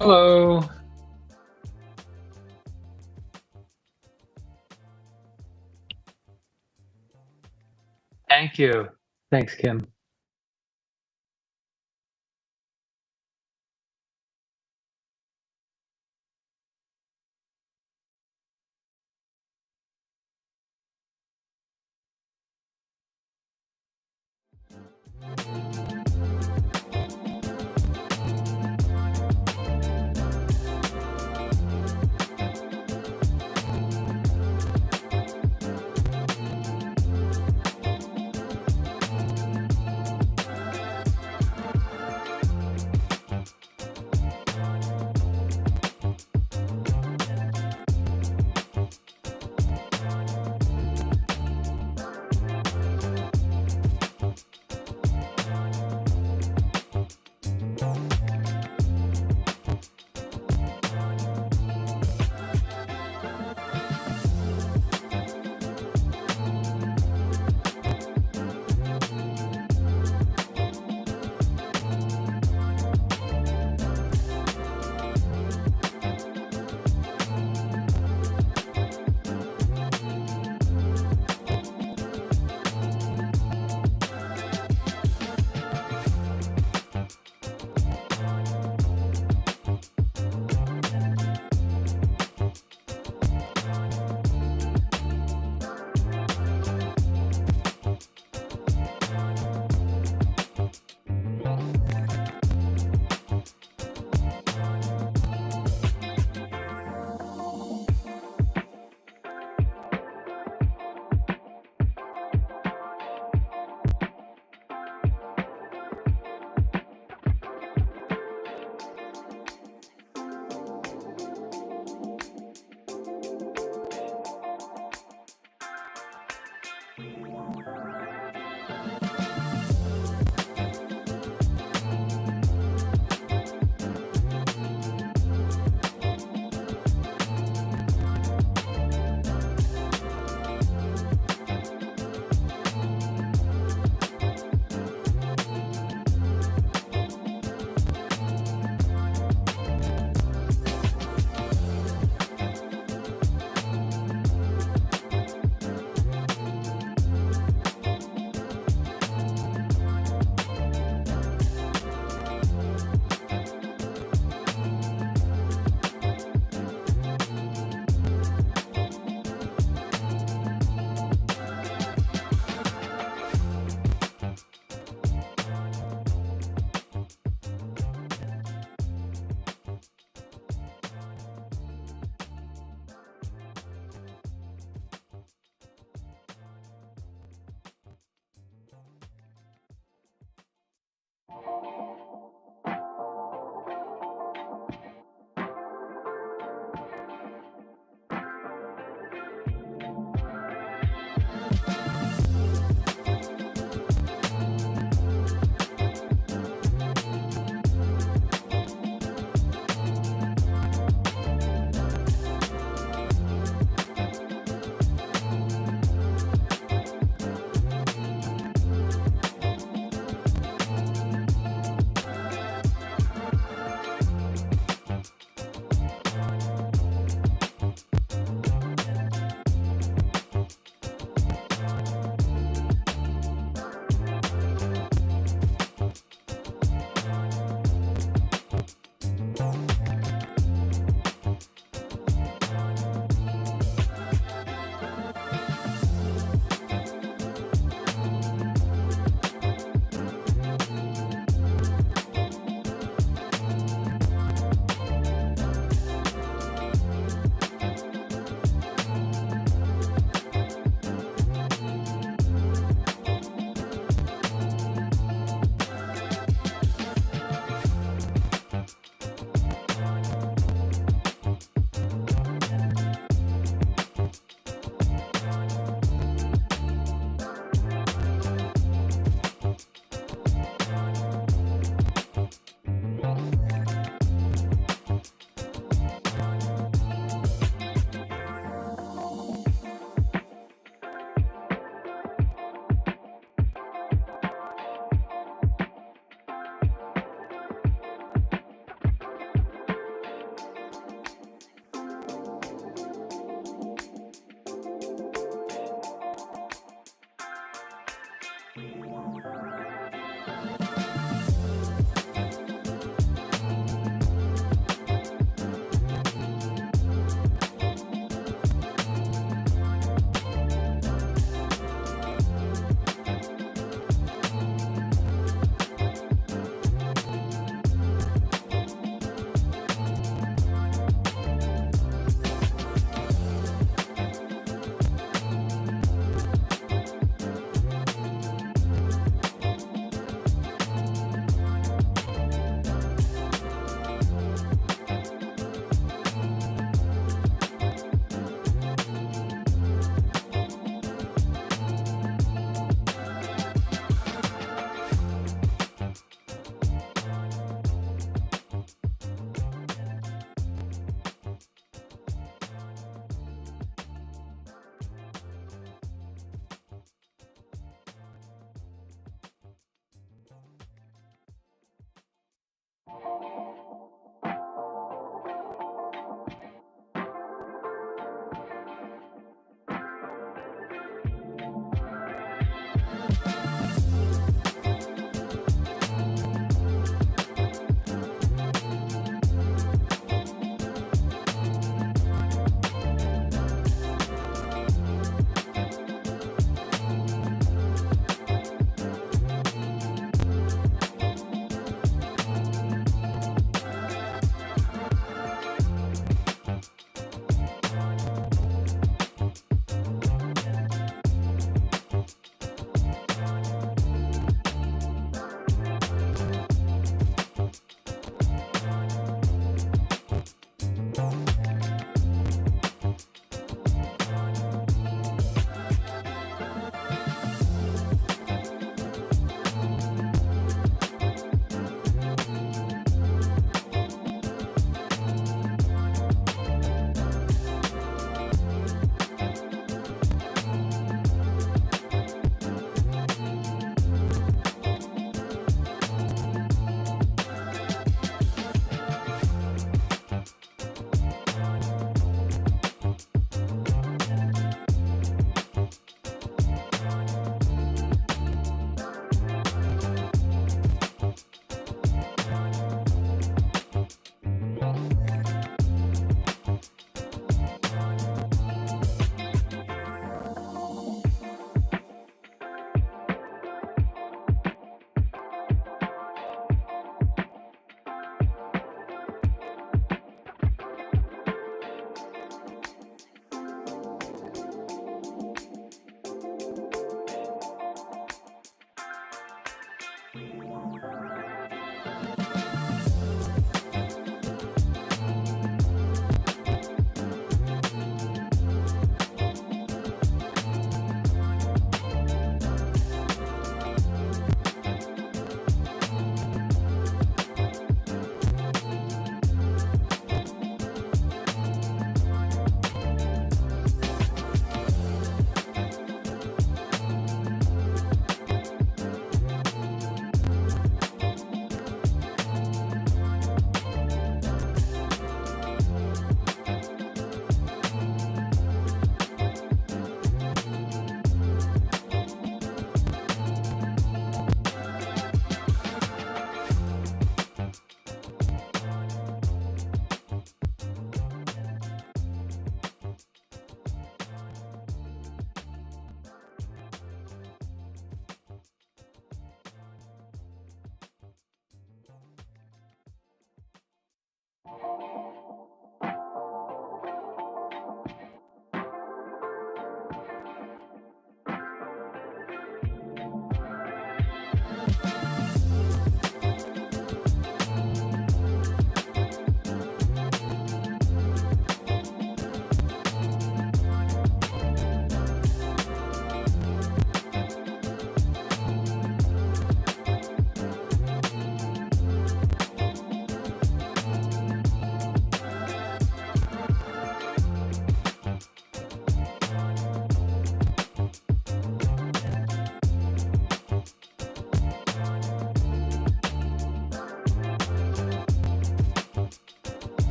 Speaker 11: Hello. Thank you. Thanks, Kim.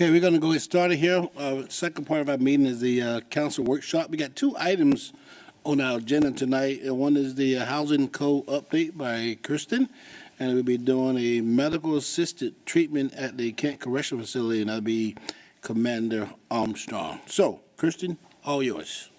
Speaker 1: Okay, we're going to go get started here. Second part of our meeting is the council workshop. We got two items on our agenda tonight. One is the housing code update by Kirsten, and we'll be doing a medical assisted treatment at the Kent Correctional Facility, and that'll be Commander Armstrong. So, Kirsten, all yours.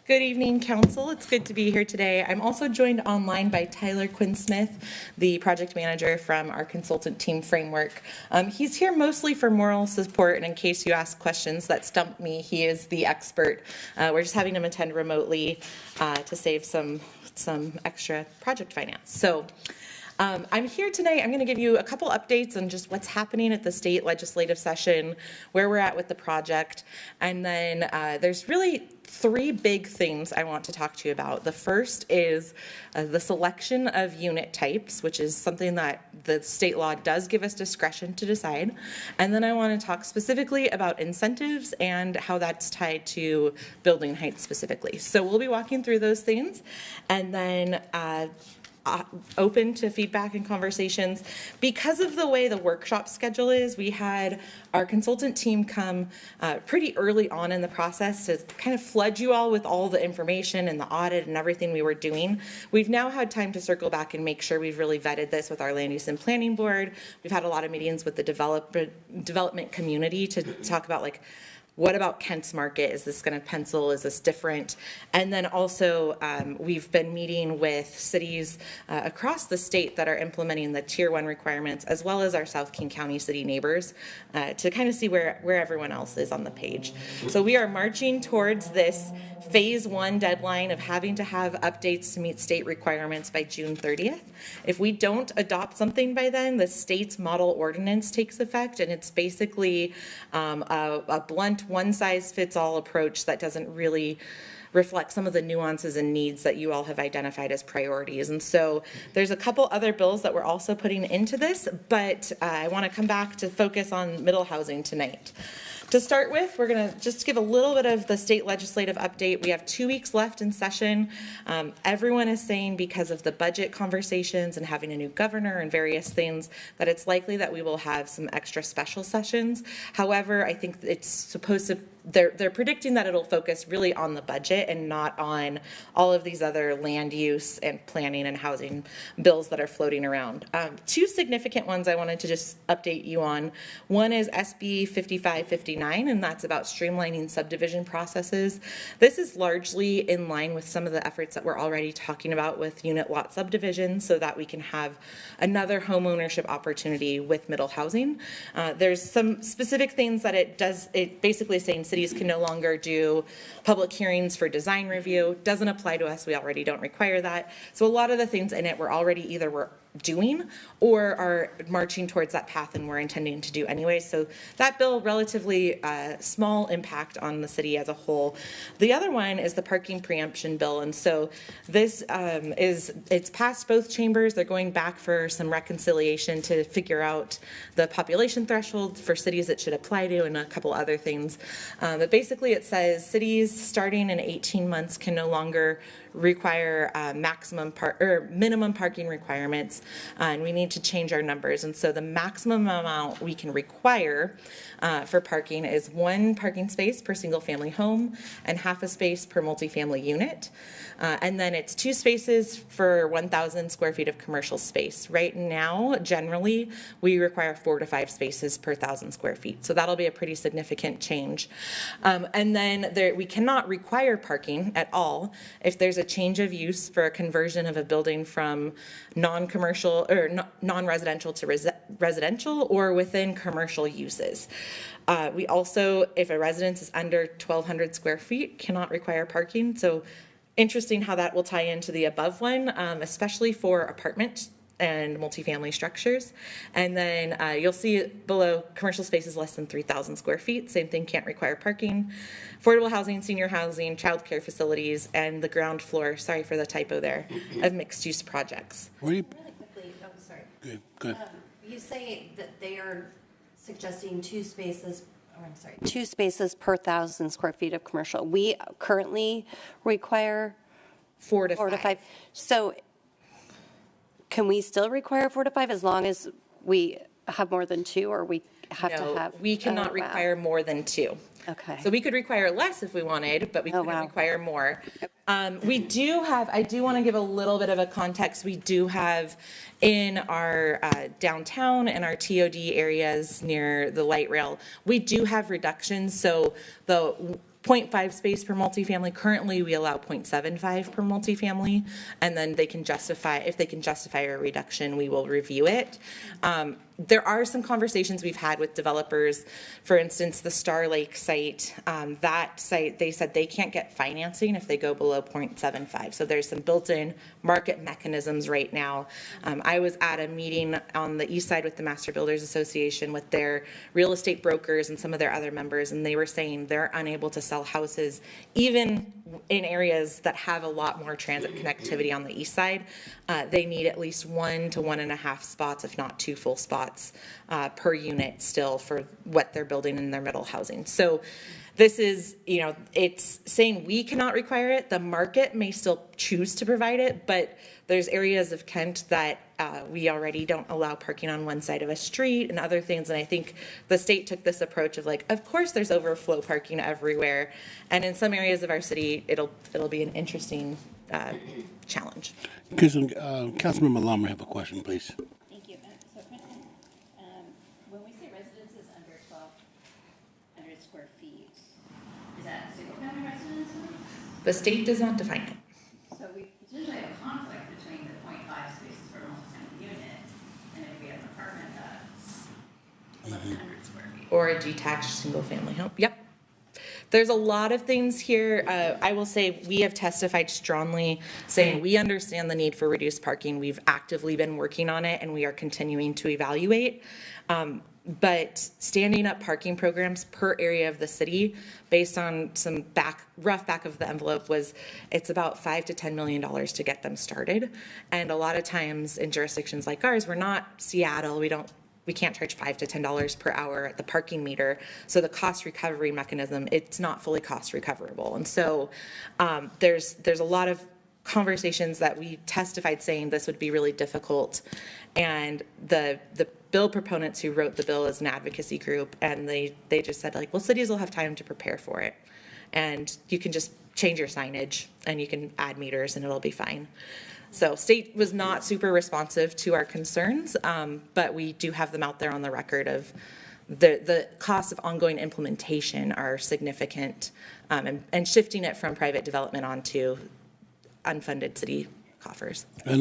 Speaker 4: Good evening, council. It's good to be here today. I'm also joined online by Tyler Quinn-Smith, the project manager from our consultant team Framework. He's here mostly for moral support, and in case you ask questions that stump me, he is the expert. We're just having him attend remotely to save some extra project finance. So I'm here today. I'm going to give you a couple updates on just what's happening at the state legislative session, where we're at with the project, and then there's really three big things I want to talk to you about. The first is the selection of unit types, which is something that the state law does give us discretion to decide. And then I want to talk specifically about incentives and how that's tied to building heights specifically. So we'll be walking through those things, and then open to feedback and conversations. Because of the way the workshop schedule is, we had our consultant team come pretty early on in the process to kind of flood you all with all the information and the audit and everything we were doing. We've now had time to circle back and make sure we've really vetted this with our land use and planning board. We've had a lot of meetings with the development community to talk about, like, what about Kent's market? Is this going to pencil? Is this different? And then also, we've been meeting with cities across the state that are implementing the Tier 1 requirements, as well as our South King County city neighbors, to kind of see where everyone else is on the page. So we are marching towards this phase 1 deadline of having to have updates to meet state requirements by June 30th. If we don't adopt something by then, the state's model ordinance takes effect, and it's basically a blunt one-size-fits-all approach that doesn't really reflect some of the nuances and needs that you all have identified as priorities. And so there's a couple other bills that we're also putting into this, but I want to come back to focus on middle housing tonight. To start with, we're going to just give a little bit of the state legislative update. We have 2 weeks left in session. Everyone is saying, because of the budget conversations and having a new governor and various things, that it's likely that we will have some extra special sessions. However, I think it's supposed to, they're predicting that it'll focus really on the budget and not on all of these other land use and planning and housing bills that are floating around. Two significant ones I wanted to just update you on. One is SB 5559, and that's about streamlining subdivision processes. This is largely in line with some of the efforts that we're already talking about with unit lot subdivisions, so that we can have another home ownership opportunity with middle housing. There's some specific things that it does. It basically is saying cities can no longer do public hearings for design review. Doesn't apply to us. We already don't require that. So a lot of the things in it we're already either we're doing or are marching towards that path, and we're intending to do anyway. So that bill, relatively small impact on the city as a whole. The other one is the parking preemption bill, and so this it's passed both chambers. They're going back for some reconciliation to figure out the population threshold for cities it should apply to, and a couple other things. But basically it says cities starting in 18 months can no longer require minimum parking requirements, and we need to change our numbers. And so the maximum amount we can require for parking is 1 parking space per single family home and half a space per multifamily unit. And then it's 2 spaces for 1,000 square feet of commercial space. Right now, generally, we require 4 to 5 spaces per 1,000 square feet. So that'll be a pretty significant change. And then we cannot require parking at all if there's a change of use for a conversion of a building from non-commercial or non-residential to residential or within commercial uses. We also, if a residence is under 1,200 square feet, cannot require parking. So interesting how that will tie into the above one, especially for apartment and multifamily structures. And then you'll see below commercial spaces less than 3,000 square feet. Same thing, can't require parking. Affordable housing, senior housing, childcare facilities, and the ground floor, sorry for the typo there, of mixed use projects.
Speaker 3: Really quickly, oh, sorry.
Speaker 1: Good.
Speaker 3: You say that they are suggesting 2 spaces, oh, I'm sorry, 2 spaces per 1,000 square feet of commercial. We currently require
Speaker 4: 4 to 5.
Speaker 3: So can we still require 4 to 5 as long as we have more than 2, or have to
Speaker 4: No,
Speaker 3: have?
Speaker 4: we cannot
Speaker 3: Oh, wow.
Speaker 4: require more than 2.
Speaker 3: Okay.
Speaker 4: So we could require less if we wanted, but we couldn't
Speaker 3: wow.
Speaker 4: require more. I do want to give a little bit of a context. We do have in our downtown and our TOD areas near the light rail, we do have reductions. So the 0.5 space per multifamily, currently we allow 0.75 per multifamily, and then if they can justify a reduction, we will review it. There are some conversations we've had with developers. For instance, the Star Lake site, that site, they said they can't get financing if they go below 0.75. So there's some built-in market mechanisms right now. I was at a meeting on the east side with the Master Builders Association with their real estate brokers and some of their other members, and they were saying they're unable to sell houses even in areas that have a lot more transit connectivity on the east side. They need at least 1 to 1.5 spots, if not 2 full spots per unit still for what they're building in their middle housing. So this is, it's saying we cannot require it. The market may still choose to provide it, but there's areas of Kent that we already don't allow parking on one side of a street and other things. And I think the state took this approach of like, of course there's overflow parking everywhere. And in some areas of our city, it'll be an interesting challenge.
Speaker 1: Councilmember Lummer have a question, please.
Speaker 12: Thank you. So, Kristen, when we say residences under 1,200 square feet, is that single-family residences?
Speaker 4: The state does not define it.
Speaker 12: So we usually have a conflict between the 0.5 spaces for a multifamily unit, and if we have an apartment that's 1,100 square feet.
Speaker 4: Or a detached single-family home. Yep. There's a lot of things here. I will say we have testified strongly saying we understand the need for reduced parking. We've actively been working on it and we are continuing to evaluate. But standing up parking programs per area of the city based on some rough back of the envelope it's about $5 to $10 million to get them started. And a lot of times in jurisdictions like ours, we're not Seattle, we can't charge $5 to $10 per hour at the parking meter. So the cost recovery mechanism, it's not fully cost recoverable. And so there's a lot of conversations that we testified saying this would be really difficult. And the bill proponents who wrote the bill is an advocacy group, and they just said like, well, cities will have time to prepare for it. And you can just change your signage and you can add meters and it'll be fine. So state was not super responsive to our concerns, but we do have them out there on the record of the costs of ongoing implementation are significant, and shifting it from private development onto unfunded city coffers.
Speaker 1: Please.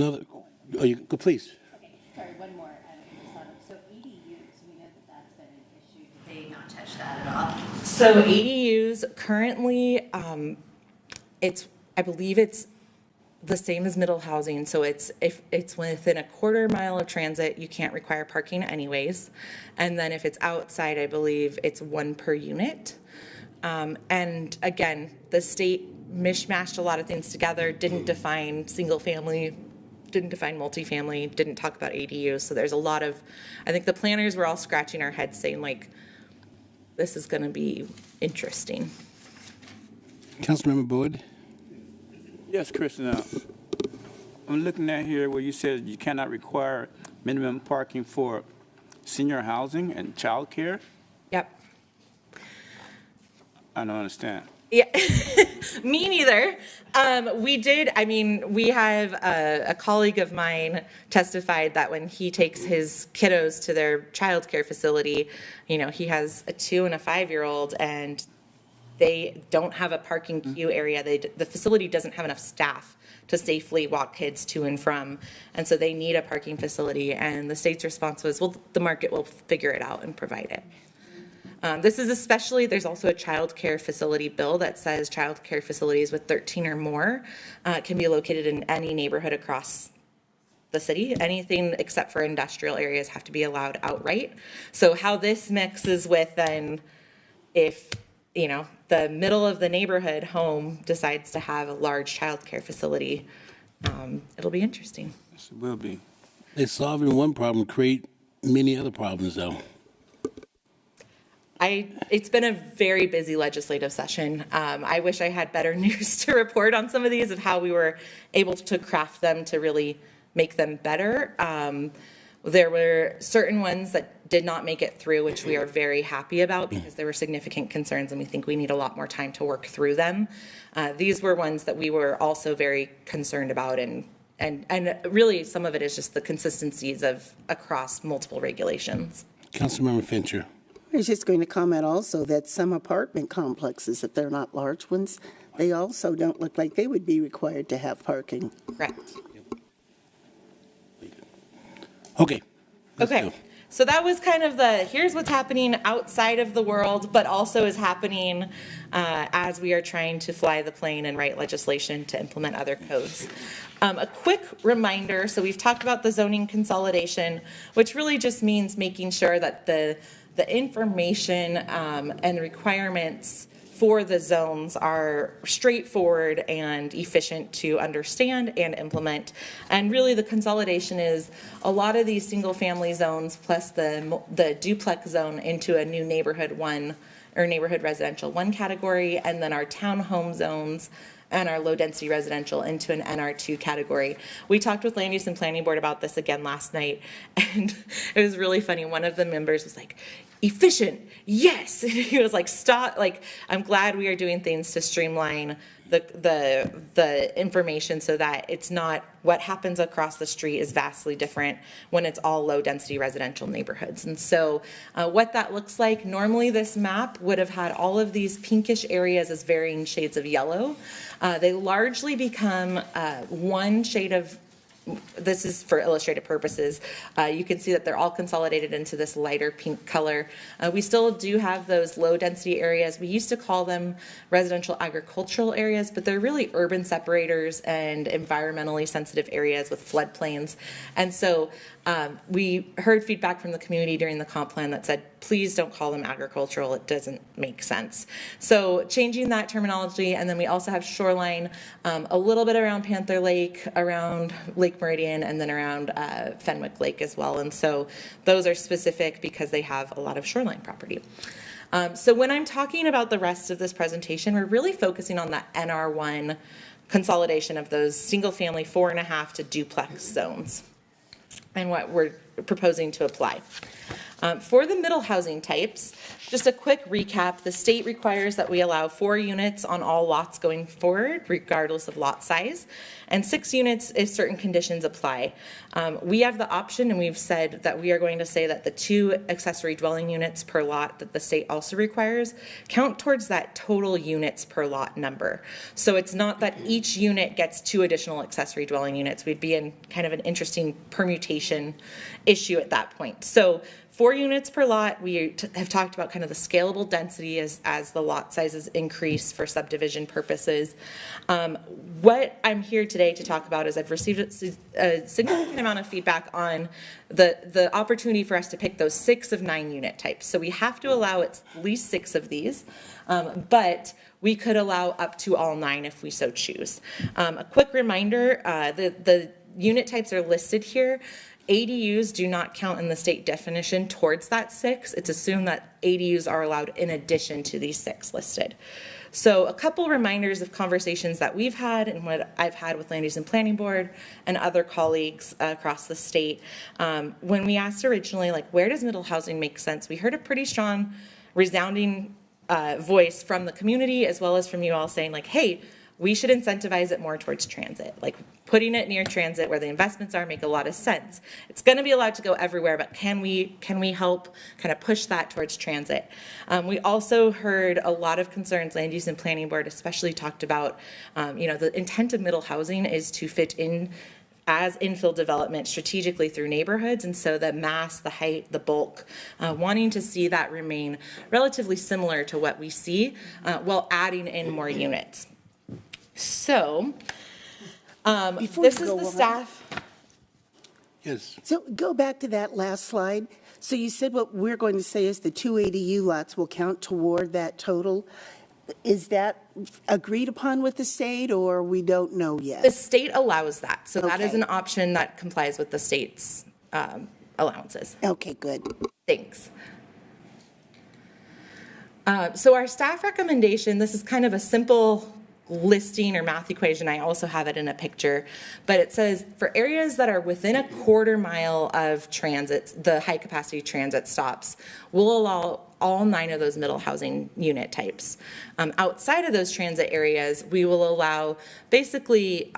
Speaker 12: Okay, sorry, one more. So ADUs, we know that that's been an issue. Did they not touch that at all?
Speaker 4: So ADUs currently, I believe it's the same as middle housing. So if it's within a quarter mile of transit, you can't require parking anyways. And then if it's outside, I believe it's 1 per unit. And again, the state mishmashed a lot of things together, didn't define single family, didn't define multifamily, didn't talk about ADUs. So there's a lot of, I think the planners were all scratching our heads saying like, this is going to be interesting.
Speaker 1: Councilmember Boyd.
Speaker 13: Yes, Kristen. I'm looking at here where you said you cannot require minimum parking for senior housing and childcare.
Speaker 4: Yep.
Speaker 13: I don't understand.
Speaker 4: Yeah, me neither. We have a colleague of mine testified that when he takes his kiddos to their childcare facility, he has a 2 and a 5-year-old, and they don't have a parking queue area. The facility doesn't have enough staff to safely walk kids to and from, and so they need a parking facility. And the state's response was, well, the market will figure it out and provide it. This is there's also a child care facility bill that says child care facilities with 13 or more can be located in any neighborhood across the city. Anything except for industrial areas have to be allowed outright. So how this mixes with then if the middle of the neighborhood home decides to have a large child care facility, it'll be interesting.
Speaker 13: Yes, it will be.
Speaker 1: It's solving one problem, create many other problems, though.
Speaker 4: It's been a very busy legislative session. I wish I had better news to report on some of these of how we were able to craft them to really make them better. There were certain ones that did not make it through, which we are very happy about because there were significant concerns and we think we need a lot more time to work through them. These were ones that we were also very concerned about, and really some of it is just the consistencies of across multiple regulations.
Speaker 1: Councilmember Fincher.
Speaker 8: I was just going to comment also that some apartment complexes, if they're not large ones, they also don't look like they would be required to have parking.
Speaker 4: Correct.
Speaker 1: Okay.
Speaker 4: Okay. So that was kind of here's what's happening outside of the world, but also is happening as we are trying to fly the plane and write legislation to implement other codes. A quick reminder, so we've talked about the zoning consolidation, which really just means making sure that the information and requirements for the zones are straightforward and efficient to understand and implement. And really the consolidation is a lot of these single family zones plus the duplex zone into a new neighborhood 1 or neighborhood residential 1 category, and then our townhome zones and our low density residential into an NR2 category. We talked with Land Use and Planning Board about this again last night, and it was really funny. One of the members was like, efficient, yes. And he was like, stop, like, I'm glad we are doing things to streamline the information so that it's not what happens across the street is vastly different when it's all low density residential neighborhoods. And so what that looks like, normally this map would have had all of these pinkish areas as varying shades of yellow. They largely become one shade of, this is for illustrative purposes. You can see that they're all consolidated into this lighter pink color. We still do have those low density areas. We used to call them residential agricultural areas, but they're really urban separators and environmentally sensitive areas with floodplains. And so we heard feedback from the community during the comp plan that said, please don't call them agricultural. It doesn't make sense. So changing that terminology, and then we also have shoreline, a little bit around Panther Lake, around Lake Meridian, and then around Fenwick Lake as well. And so those are specific because they have a lot of shoreline property. So when I'm talking about the rest of this presentation, we're really focusing on that NR1 consolidation of those single family 4.5 to duplex zones and what we're proposing to apply. For the middle housing types, just a quick recap, the state requires that we allow 4 units on all lots going forward, regardless of lot size, and 6 units if certain conditions apply. We have the option, and we've said that we are going to say that the 2 accessory dwelling units per lot that the state also requires count towards that total units per lot number. So it's not that each unit gets 2 additional accessory dwelling units. We'd be in kind of an interesting permutation issue at that point. So 4 units per lot. We have talked about kind of the scalable density as the lot sizes increase for subdivision purposes. What I'm here today to talk about is I've received a significant amount of feedback on the opportunity for us to pick those 6 of 9 unit types. So we have to allow at least 6 of these, but we could allow up to all 9 if we so choose. A quick reminder, the unit types are listed here. ADUs do not count in the state definition towards that 6. It's assumed that ADUs are allowed in addition to these 6 listed. So a couple reminders of conversations that we've had and what I've had with Land Use and Planning Board and other colleagues across the state. When we asked originally, like, where does middle housing make sense? We heard a pretty strong, resounding voice from the community as well as from you all saying, like, hey, we should incentivize it more towards transit. Like, putting it near transit where the investments are make a lot of sense. It's going to be allowed to go everywhere, but can we help kind of push that towards transit? We also heard a lot of concerns. Land Use and Planning Board especially talked about, the intent of middle housing is to fit in as infill development strategically through neighborhoods, and so the mass, the height, the bulk, wanting to see that remain relatively similar to what we see while adding in more units. So, this is the staff.
Speaker 1: Yes.
Speaker 8: So go back to that last slide. So you said what we're going to say is the 2 ADU lots will count toward that total. Is that agreed upon with the state, or we don't know yet?
Speaker 4: The state allows that. So that is
Speaker 8: Okay.
Speaker 4: an option that complies with the state's allowances.
Speaker 8: Okay, good.
Speaker 4: Thanks. So our staff recommendation, this is kind of a simple listing or math equation, I also have it in a picture, but it says for areas that are within a quarter-mile of transits, the high-capacity transit stops, we'll allow all 9 of those middle housing unit types. Outside of those transit areas, we will allow basically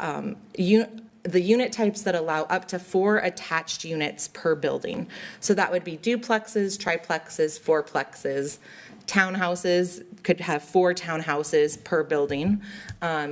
Speaker 4: the unit types that allow up to 4 attached units per building. So that would be duplexes, triplexes, fourplexes. Townhouses could have 4 townhouses per building,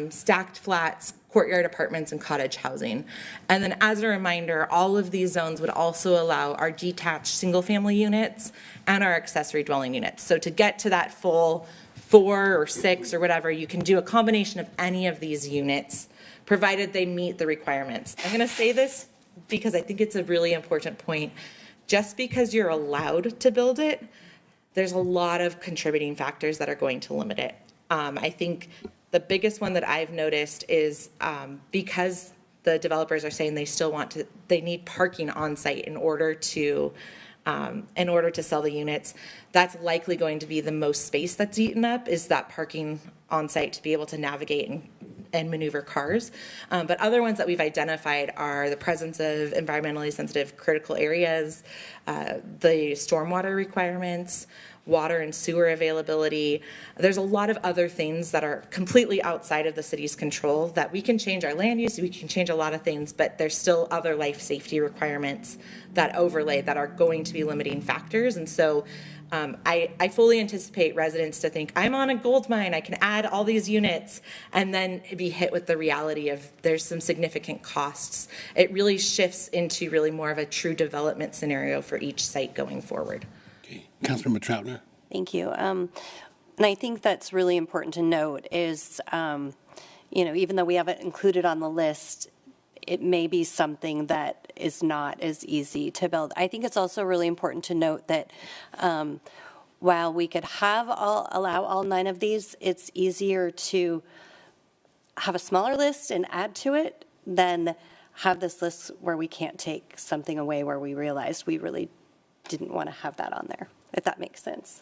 Speaker 4: stacked flats, courtyard apartments, and cottage housing. And then as a reminder, all of these zones would also allow our detached single-family units and our accessory dwelling units. So to get to that full 4 or 6 or whatever, you can do a combination of any of these units, provided they meet the requirements. I'm going to say this because I think it's a really important point. Just because you're allowed to build it, there's a lot of contributing factors that are going to limit it. I think the biggest one that I've noticed is because the developers are saying they need parking on site in order to sell the units. That's likely going to be the most space that's eaten up, is that parking on site to be able to navigate and maneuver cars. But other ones that we've identified are the presence of environmentally sensitive critical areas, the stormwater requirements, water and sewer availability. There's a lot of other things that are completely outside of the city's control that we can change our land use, we can change a lot of things, but there's still other life safety requirements that overlay that are going to be limiting factors. And so I fully anticipate residents to think, I'm on a gold mine, I can add all these units, and then be hit with the reality of there's some significant costs. It really shifts into really more of a true development scenario for each site going forward.
Speaker 1: Okay. Councilmember Troutner.
Speaker 3: Thank you. And I think that's really important to note is, even though we have it included on the list, it may be something that is not as easy to build. I think it's also really important to note that while we could allow all 9 of these, it's easier to have a smaller list and add to it than have this list where we can't take something away where we realized we really didn't want to have that on there, if that makes sense.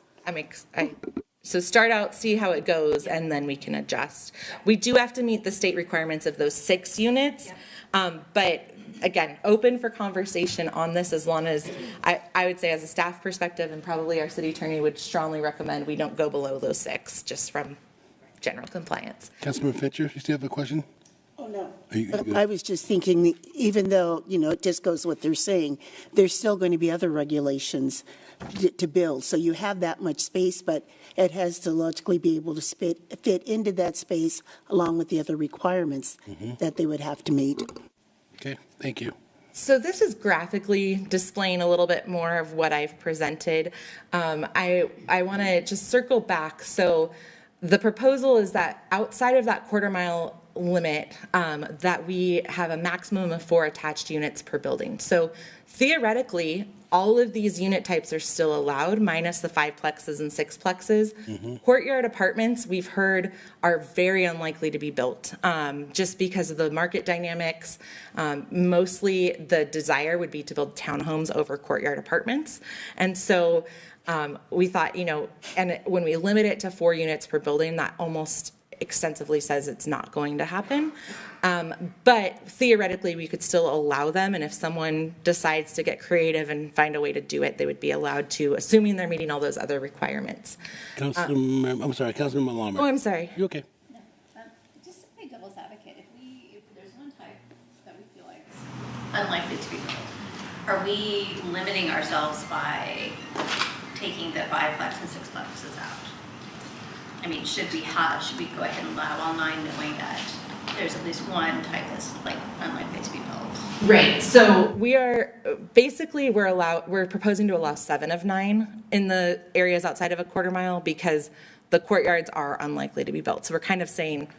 Speaker 4: So start out, see how it goes, and then we can adjust. We do have to meet the state requirements of those 6 units, but again, open for conversation on this, as long as, I would say as a staff perspective, and probably our city attorney would strongly recommend we don't go below those 6, just from general compliance.
Speaker 1: Councilmember Fincher, you still have a question?
Speaker 8: Oh, no.
Speaker 1: You
Speaker 8: I was just thinking, even though, it just goes what they're saying, there's still going to be other regulations to build. So you have that much space, but it has to logically be able to fit into that space along with the other requirements that they would have to meet.
Speaker 1: Okay, thank you.
Speaker 4: So this is graphically displaying a little bit more of what I've presented. I want to just circle back. So the proposal is that outside of that quarter-mile limit, that we have a maximum of 4 attached units per building. So theoretically, all of these unit types are still allowed, minus the 5plexes and 6plexes. Courtyard apartments, we've heard, are very unlikely to be built, just because of the market dynamics. Mostly the desire would be to build townhomes over courtyard apartments. And so we thought, and when we limit it to 4 units per building, that almost extensively says it's not going to happen. But theoretically, we could still allow them, and if someone decides to get creative and find a way to do it, they would be allowed to, assuming they're meeting all those other requirements.
Speaker 1: Councilmember Larmer.
Speaker 4: Oh, I'm sorry.
Speaker 1: You okay?
Speaker 12: Just to play devil's advocate, if there's one type that we feel like is unlikely to be built, are we limiting ourselves by taking the 5plex and 6plexes out? I mean, should we go ahead and allow all 9, knowing that there's at least one type that's unlikely to be built?
Speaker 4: Right. So we're proposing to allow 7 of 9 in the areas outside of a quarter mile because the courtyards are unlikely to be built. So we're kind of saying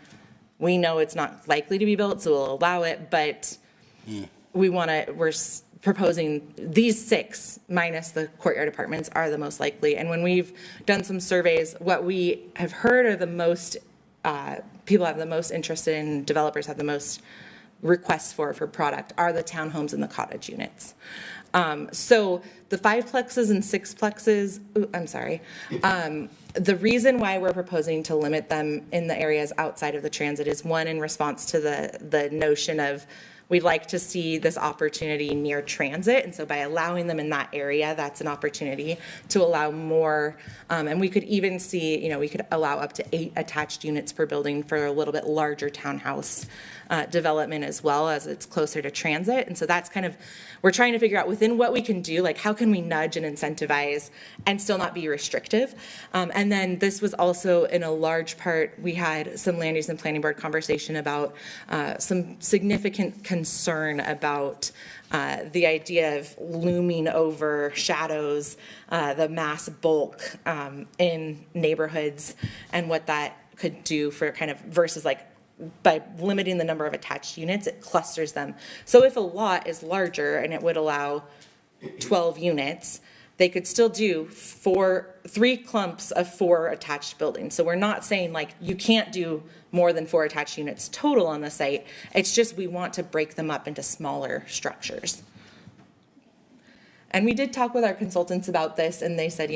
Speaker 4: we know it's not likely to be built, so we'll allow it, but we're proposing these 6 minus the courtyard apartments are the most likely. And when we've done some surveys, what we have heard are the most people have the most interest in, developers have the most requests for product are the townhomes and the cottage units. So the 5-plexes and 6-plexes, the reason why we're proposing to limit them in the areas outside of the transit is, one, in response to the notion of we'd like to see this opportunity near transit. And so by allowing them in that area, that's an opportunity to allow more. And we could even see, we could allow up to 8 attached units per building for a little bit larger townhouse development as well, as it's closer to transit. And so that's kind of, we're trying to figure out within what we can do, like how can we nudge and incentivize and still not be restrictive. And then this was also in a large part, we had some land use and planning board conversation about some significant concern about the idea of looming over shadows, the mass bulk in neighborhoods and what that could do for kind of versus like by limiting the number of attached units, it clusters them. So if a lot is larger and it would allow 12 units, they could still do 3 clumps of 4 attached buildings. So we're not saying like you can't do more than 4 attached units total on the site. It's just we want to break them up into smaller structures. And we did talk with our consultants about this, and they said,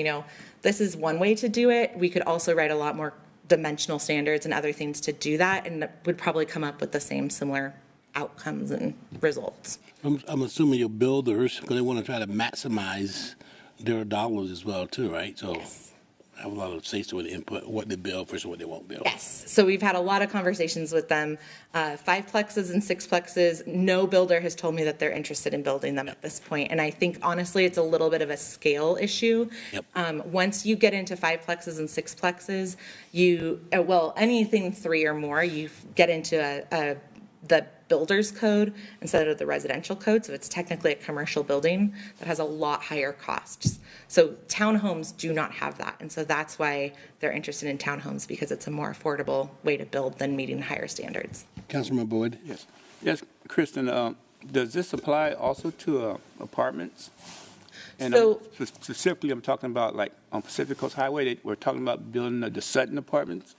Speaker 4: this is one way to do it. We could also write a lot more dimensional standards and other things to do that, and would probably come up with the same similar outcomes and results.
Speaker 1: I'm assuming your builders, because they want to try to maximize their dollars as well too, right? So I have a lot of say to it, input, what they build versus what they won't build.
Speaker 4: Yes, so we've had a lot of conversations with them. 5-plexes and 6-plexes, no builder has told me that they're interested in building them at this point. And I think honestly, it's a little bit of a scale issue. Yep. Once you get into 5-plexes and 6-plexes, anything 3 or more, you get into the builder's code instead of the residential code. So it's technically a commercial building that has a lot higher costs. So townhomes do not have that. And so that's why they're interested in townhomes, because it's a more affordable way to build than meeting higher standards.
Speaker 1: Councilman Boyd.
Speaker 13: Yes, Kristen, does this apply also to apartments? And
Speaker 4: So-
Speaker 13: specifically, I'm talking about like on Pacific Coast Highway, we're talking about building the Sutton Apartments.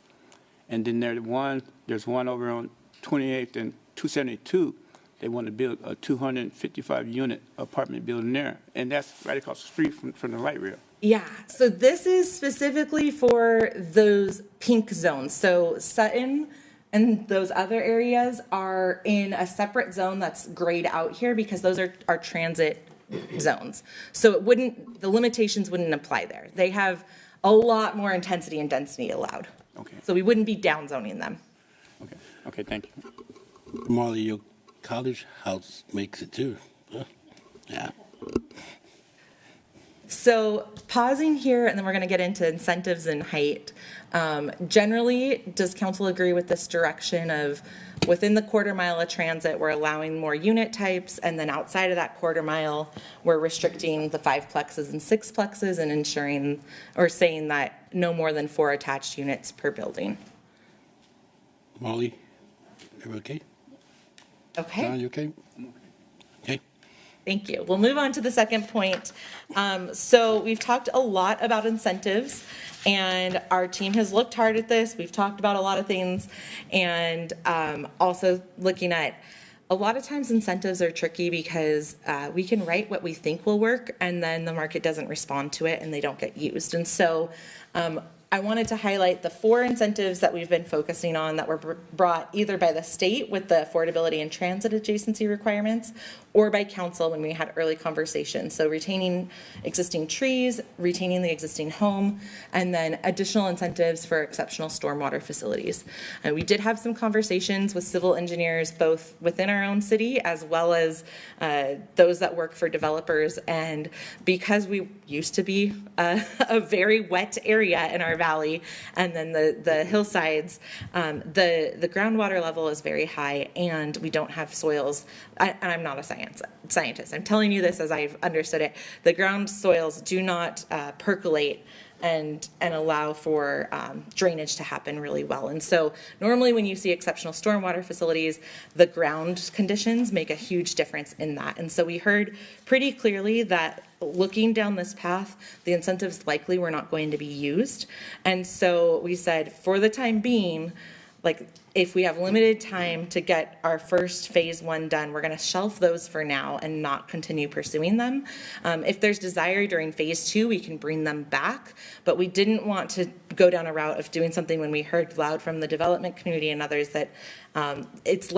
Speaker 13: And then there's one over on 28th and 272. They want to build a 255-unit apartment building there. And that's right across the street from the light rail.
Speaker 4: Yeah, so this is specifically for those pink zones. So Sutton and those other areas are in a separate zone that's grayed out here because those are transit zones. So the limitations wouldn't apply there. They have a lot more intensity and density allowed.
Speaker 13: Okay.
Speaker 4: So we wouldn't be downzoning them.
Speaker 13: Okay, thank you.
Speaker 1: Marley, your college house makes it too. Huh? Yeah.
Speaker 4: So pausing here, and then we're going to get into incentives and height. Generally, does council agree with this direction of within the quarter mile of transit, we're allowing more unit types, and then outside of that quarter mile, we're restricting the 5-plexes and 6-plexes and ensuring or saying that no more than 4 attached units per building?
Speaker 1: Molly, you okay?
Speaker 4: Okay.
Speaker 1: John, you okay? Okay.
Speaker 4: Thank you. We'll move on to the second point. So we've talked a lot about incentives, and our team has looked hard at this. We've talked about a lot of things, and also looking at a lot of times incentives are tricky because we can write what we think will work, and then the market doesn't respond to it, and they don't get used. And so I wanted to highlight the 4 incentives that we've been focusing on that were brought either by the state with the affordability and transit adjacency requirements or by council when we had early conversations. So retaining existing trees, retaining the existing home, and then additional incentives for exceptional stormwater facilities. And we did have some conversations with civil engineers, both within our own city as well as those that work for developers. And because we used to be a very wet area in our valley, and then the hillsides, the groundwater level is very high, and we don't have soils. And I'm not a scientist. I'm telling you this as I've understood it. The ground soils do not percolate and allow for drainage to happen really well. And so normally when you see exceptional stormwater facilities, the ground conditions make a huge difference in that. And so we heard pretty clearly that looking down this path, the incentives likely were not going to be used. And so we said, for the time being, like if we have limited time to get our first phase 1 done, we're going to shelf those for now and not continue pursuing them. If there's desire during phase 2, we can bring them back, but we didn't want to go down a route of doing something when we heard loud from the development community and others that it's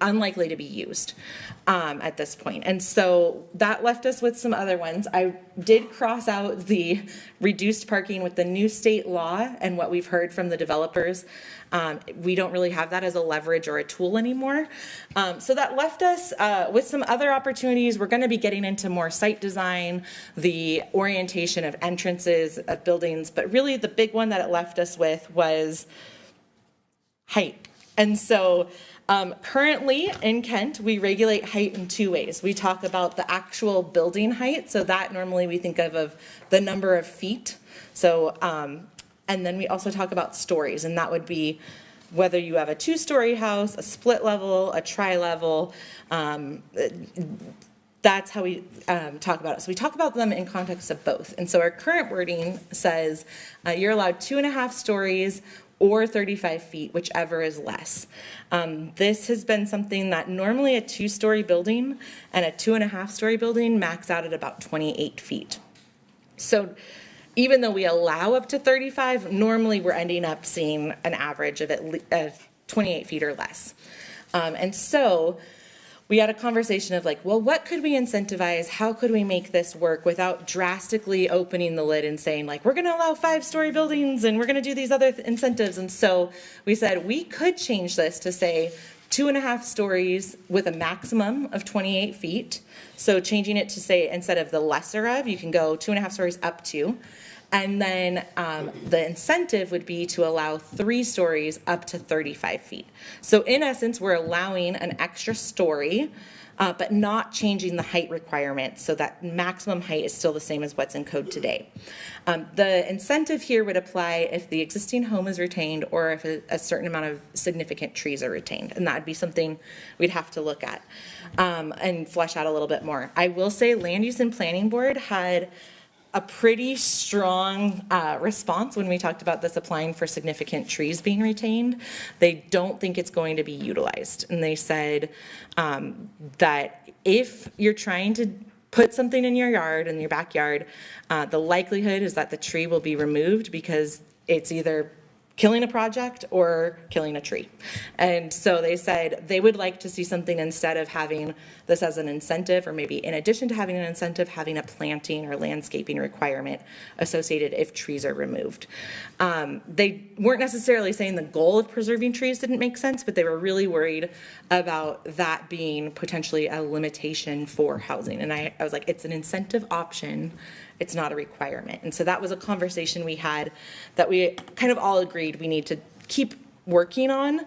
Speaker 4: unlikely to be used at this point. And so that left us with some other ones. I did cross out the reduced parking with the new state law and what we've heard from the developers. We don't really have that as a leverage or a tool anymore. So that left us with some other opportunities. We're going to be getting into more site design, the orientation of entrances of buildings, but really the big one that it left us with was height. And so currently in Kent, we regulate height in 2 ways. We talk about the actual building height. So that normally we think of the number of feet. So, and then we also talk about stories, and that would be whether you have a 2-story house, a split level, a tri-level. That's how we talk about it. So we talk about them in context of both. And so our current wording says you're allowed 2.5 stories or 35 feet, whichever is less. This has been something that normally a 2-story building and a 2.5-story building max out at about 28 feet. So even though we allow up to 35, normally we're ending up seeing an average of 28 feet or less. And so we had a conversation of like, well, what could we incentivize? How could we make this work without drastically opening the lid and saying like, we're going to allow 5-story buildings and we're going to do these other incentives. And so we said we could change this to say 2.5 stories with a maximum of 28 feet. So changing it to say, instead of the lesser of, you can go 2.5 stories up to. And then the incentive would be to allow 3 stories up to 35 feet. So in essence, we're allowing an extra story, but not changing the height requirement so that maximum height is still the same as what's in code today. The incentive here would apply if the existing home is retained or if a certain amount of significant trees are retained. And that would be something we'd have to look at and flesh out a little bit more. I will say Land Use and Planning Board had a pretty strong response when we talked about this applying for significant trees being retained. They don't think it's going to be utilized. And they said that if you're trying to put something in your yard, in your backyard, the likelihood is that the tree will be removed because it's either killing a project or killing a tree. And so they said they would like to see something instead of having this as an incentive, or maybe in addition to having an incentive, having a planting or landscaping requirement associated if trees are removed. They weren't necessarily saying the goal of preserving trees didn't make sense, but they were really worried about that being potentially a limitation for housing. And I was like, it's an incentive option. It's not a requirement. And so that was a conversation we had that we kind of all agreed we need to keep working on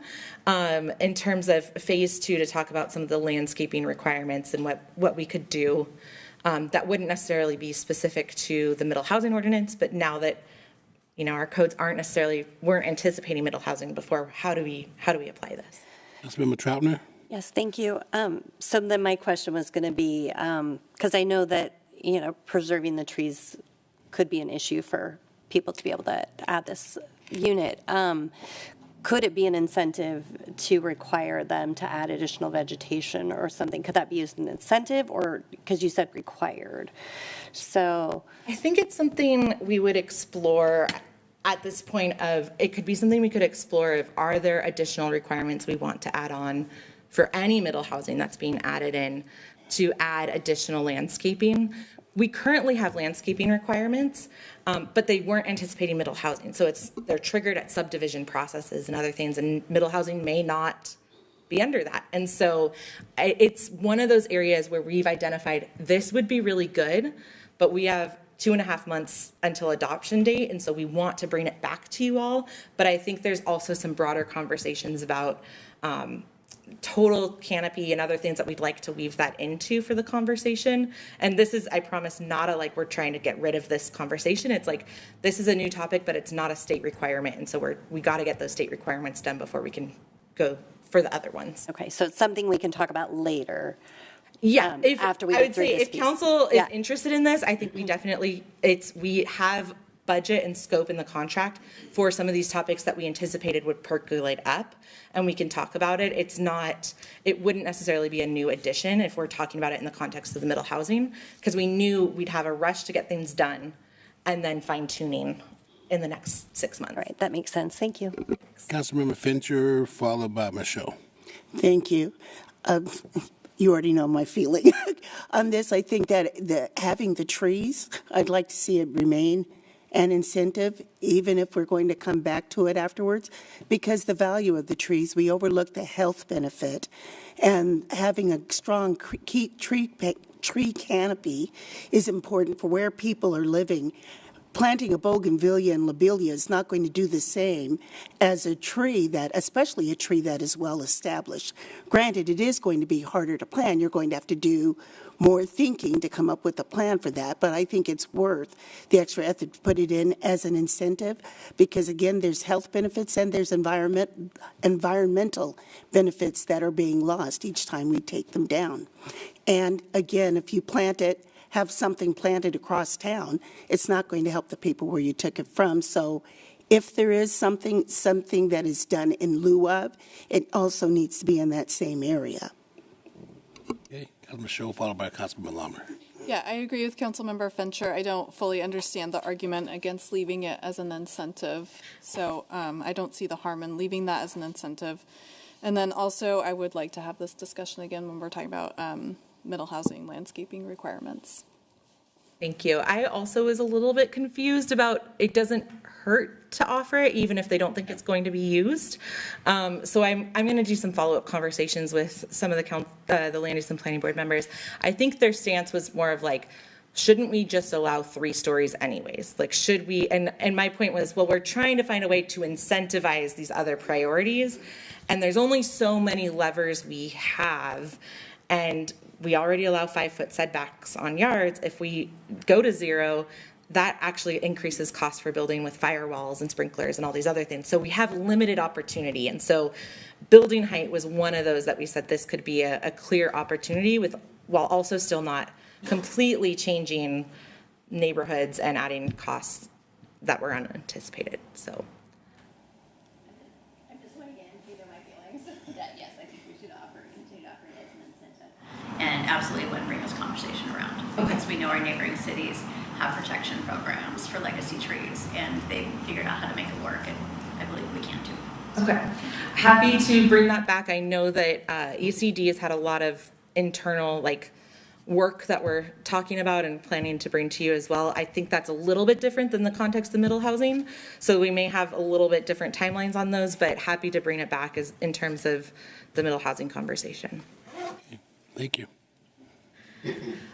Speaker 4: in terms of phase 2 to talk about some of the landscaping requirements and what we could do that wouldn't necessarily be specific to the middle housing ordinance, but now that our codes weren't anticipating middle housing before, how do we apply this?
Speaker 1: Councilmember Troutner.
Speaker 3: Yes, thank you. So then my question was going to be, because I know that preserving the trees could be an issue for people to be able to add this unit. Could it be an incentive to require them to add additional vegetation or something? Could that be used as an incentive, or because you said required? So
Speaker 4: I think it's something we would explore at this point of, it could be something we could explore of, are there additional requirements we want to add on for any middle housing that's being added in to add additional landscaping. We currently have landscaping requirements, but they weren't anticipating middle housing. So they're triggered at subdivision processes and other things, and middle housing may not be under that. And so it's one of those areas where we've identified this would be really good, but we have 2.5 months until adoption date, and so we want to bring it back to you all. But I think there's also some broader conversations about total canopy and other things that we'd like to weave that into for the conversation. And this is, I promise, not a we're trying to get rid of this conversation. It's like, this is a new topic, but it's not a state requirement. And so we got to get those state requirements done before we can go for the other ones.
Speaker 3: Okay, so it's something we can talk about later.
Speaker 4: Yeah,
Speaker 3: after we
Speaker 4: I
Speaker 3: get
Speaker 4: would
Speaker 3: through
Speaker 4: say
Speaker 3: this
Speaker 4: if
Speaker 3: piece.
Speaker 4: council is interested in this, I think we definitely, we have budget and scope in the contract for some of these topics that we anticipated would percolate up, and we can talk about it. It wouldn't necessarily be a new addition if we're talking about it in the context of the middle housing, because we knew we'd have a rush to get things done and then fine tuning in the next 6 months.
Speaker 3: Right, that makes sense. Thank you.
Speaker 1: Councilmember Fincher, followed by Michelle.
Speaker 8: Thank you. You already know my feeling on this. I think that having the trees, I'd like to see it remain an incentive, even if we're going to come back to it afterwards, because the value of the trees, we overlook the health benefit, and having a strong tree canopy is important for where people are living. Planting a bougainvillea and lobelia is not going to do the same as a tree that, especially a tree that is well established. Granted, it is going to be harder to plan. You're going to have to do more thinking to come up with a plan for that, but I think it's worth the extra effort to put it in as an incentive, because again, there's health benefits and there's environmental benefits that are being lost each time we take them down. And again, if you plant it, have something planted across town, it's not going to help the people where you took it from. So if there is something that is done in lieu of, it also needs to be in that same area.
Speaker 1: Okay, Councilmember Michelle, followed by Councilmember Larmer.
Speaker 14: Yeah, I agree with Councilmember Fincher. I don't fully understand the argument against leaving it as an incentive. So I don't see the harm in leaving that as an incentive. And then also, I would like to have this discussion again when we're talking about middle housing landscaping requirements.
Speaker 4: Thank you. I also was a little bit confused about it doesn't hurt to offer it, even if they don't think it's going to be used. So I'm going to do some follow-up conversations with some of the Land Use and Planning Board members. I think their stance was more of like, shouldn't we just allow 3 stories anyways? Like, should we? And my point was, well, we're trying to find a way to incentivize these other priorities, and there's only so many levers we have, and we already allow 5-foot setbacks on yards. If we go to 0, that actually increases cost for building with firewalls and sprinklers and all these other things. So we have limited opportunity. And so building height was one of those that we said this could be a clear opportunity while also still not completely changing neighborhoods and adding costs that were unanticipated. So.
Speaker 12: And absolutely wouldn't bring this conversation around, because we know our neighboring cities have protection programs for legacy trees, and they've figured out how to make it work, and I believe we can too.
Speaker 4: Okay, happy to bring that back. I know that ECD has had a lot of internal work that we're talking about and planning to bring to you as well. I think that's a little bit different than the context of middle housing, so we may have a little bit different timelines on those, but happy to bring it back as in terms of the middle housing conversation.
Speaker 1: Thank you.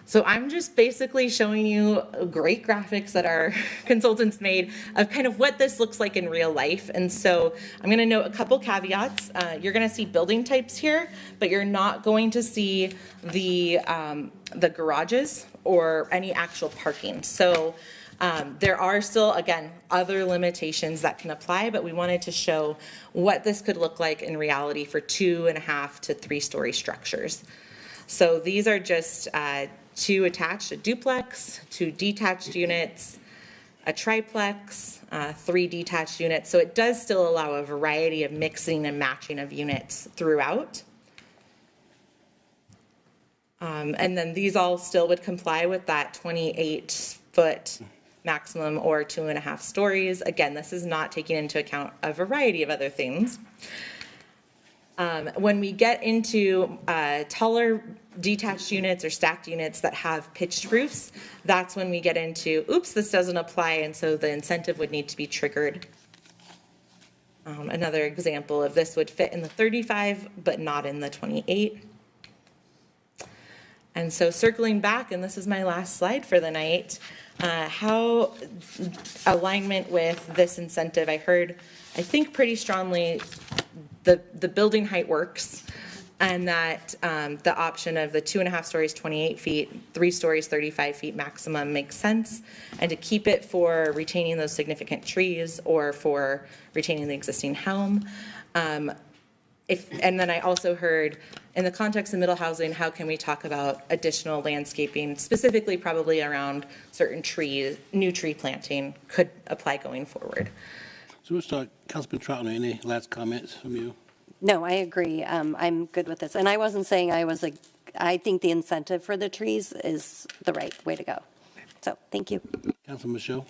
Speaker 4: So I'm just basically showing you great graphics that our consultants made of kind of what this looks like in real life. And so I'm going to note a couple caveats. You're going to see building types here, but you're not going to see the garages or any actual parking. So there are still, again, other limitations that can apply, but we wanted to show what this could look like in reality for 2.5 to 3-story structures. So these are just 2 attached, a duplex, 2 detached units, a triplex, 3 detached units. So it does still allow a variety of mixing and matching of units throughout. And then these all still would comply with that 28-foot maximum or 2.5 stories. Again, this is not taking into account a variety of other things. When we get into taller detached units or stacked units that have pitched roofs, that's when we get into, oops, this doesn't apply, and so the incentive would need to be triggered. Another example of this would fit in the 35, but not in the 28. And so circling back, and this is my last slide for the night, how alignment with this incentive, I heard, I think pretty strongly, the building height works, and that the option of the 2.5 stories, 28 feet, 3 stories, 35 feet maximum makes sense, and to keep it for retaining those significant trees or for retaining the existing home. And then I also heard in the context of middle housing, how can we talk about additional landscaping, specifically probably around certain trees, new tree planting could apply going forward.
Speaker 1: So we'll start, Councilman Troutner, any last comments from you?
Speaker 3: No, I agree. I'm good with this. And I wasn't saying I think the incentive for the trees is the right way to go. So, thank you.
Speaker 1: Councilman Michaud?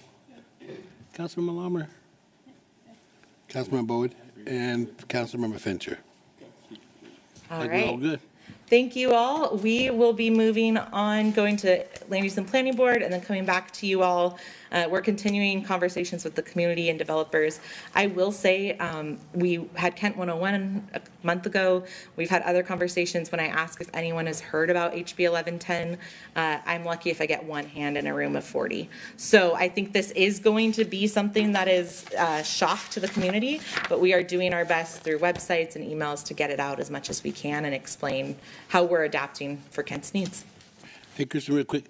Speaker 1: Councilman Larmer? Councilman Boyd? And Councilmember Fincher?
Speaker 4: All
Speaker 1: Think we're all
Speaker 4: right.
Speaker 1: good.
Speaker 4: Thank you all. We will be moving on, going to Land Use and Planning Board, and then coming back to you all. We're continuing conversations with the community and developers. I will say, we had Kent 101 a month ago. We've had other conversations. When I ask if anyone has heard about HB 1110, I'm lucky if I get one hand in a room of 40. So I think this is going to be something that is a shock to the community, but we are doing our best through websites and emails to get it out as much as we can and explain how we're adapting for Kent's needs.
Speaker 1: Hey, Christian, real quick,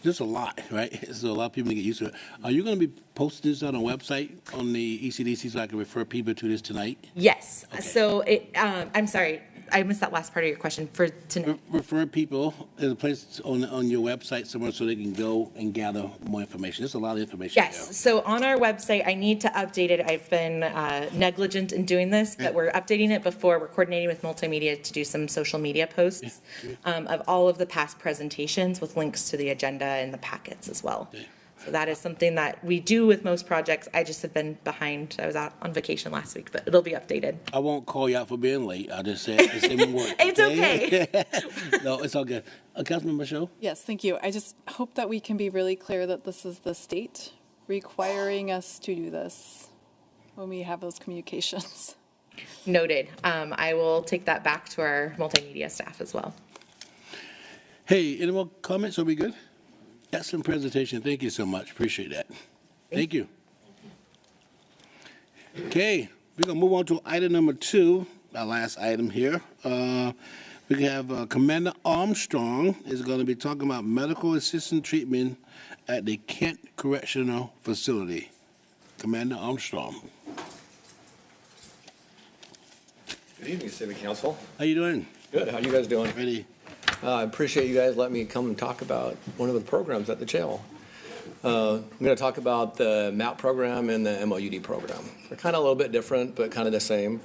Speaker 1: there's a lot, right? There's a lot of people to get used to it. Are you going to be posting this on a website on the ECDC so I can refer people to this tonight?
Speaker 4: Yes.
Speaker 1: Okay.
Speaker 4: So I'm sorry, I missed that last part of your question for tonight.
Speaker 1: Refer people, there's a place on your website somewhere so they can go and gather more information. There's a lot of information.
Speaker 4: Yes, so on our website, I need to update it. I've been negligent in doing this, but we're updating it before. We're coordinating with multimedia to do some social media posts of all of the past presentations with links to the agenda and the packets as well. So that is something that we do with most projects. I just have been behind. I was out on vacation last week, but it'll be updated.
Speaker 1: I won't call you out for being late. I'll just say it's in work.
Speaker 4: It's okay.
Speaker 1: No, it's all good. Councilman Michaud?
Speaker 14: Yes, thank you. I just hope that we can be really clear that this is the state requiring us to do this when we have those communications.
Speaker 4: Noted. I will take that back to our multimedia staff as well.
Speaker 1: Hey, any more comments? Are we good? Excellent presentation. Thank you so much. Appreciate that. Thank you. Okay, we're going to move on to item number 2, our last item here. We have Commander Armstrong is going to be talking about medical assistant treatment at the Kent Correctional Facility. Commander Armstrong.
Speaker 15: Good evening, City Council.
Speaker 1: How you doing?
Speaker 15: Good. How you guys doing?
Speaker 1: Ready.
Speaker 15: I appreciate you guys letting me come and talk about one of the programs at the jail. I'm going to talk about the MAP program and the MOUD program. They're kind of a little bit different, but kind of the same.